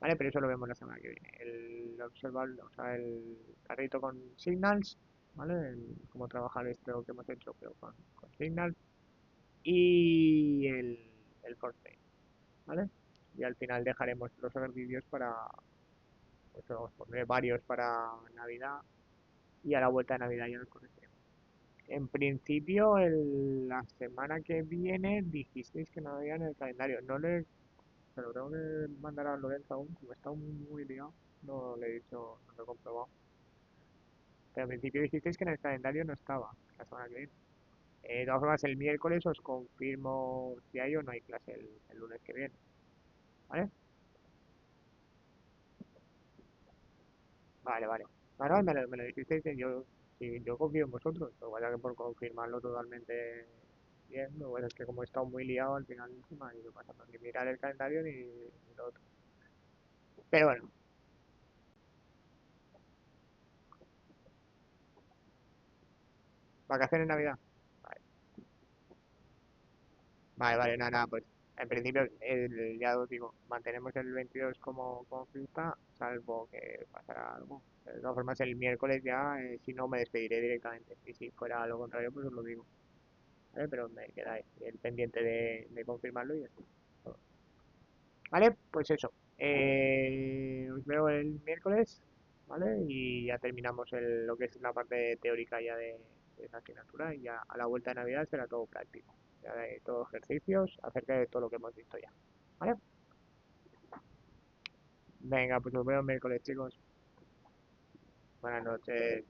¿Vale? Pero eso lo vemos la semana que viene. El observable, o sea, el carrito con signals, ¿vale? Cómo trabajar esto que hemos hecho, pero con signals. Y el for train, ¿vale? Y al final dejaremos los ejercicios pues os pondré varios para Navidad y a la vuelta de Navidad ya los corregiremos. En principio, la semana que viene dijisteis que no había en el calendario. No le, se lo tengo que mandar a Lorenzo aún, como está muy liado. No le he dicho, no lo he comprobado. Pero en principio dijisteis que en el calendario no estaba la semana que viene. De todas formas, el miércoles os confirmo si hay o no hay clase el lunes que viene. ¿Vale? Vale. Bueno, me lo dijisteis que yo, sí, yo confío en vosotros, pero vaya que por confirmarlo totalmente bien, lo bueno es que como he estado muy liado al final no se me ha ido pasando ni mirar el calendario ni lo otro. Pero bueno, vacaciones Navidad. Vale, vale, nada, pues En principio, ya os digo, mantenemos el 22 como fiesta, salvo que pasara algo. De todas formas, el miércoles ya, si no, me despediré directamente. Y si fuera lo contrario, pues os lo digo. ¿Vale? Pero me queda ahí el pendiente de confirmarlo y ya está. ¿Vale? Pues eso. Os veo el miércoles, ¿vale? Y ya terminamos lo que es la parte teórica ya de esa asignatura y ya a la vuelta de Navidad será todo práctico. Ya de todos ejercicios acerca de todo lo que hemos visto ya. ¿Vale? Venga, pues os veo el miércoles, chicos. Buenas noches.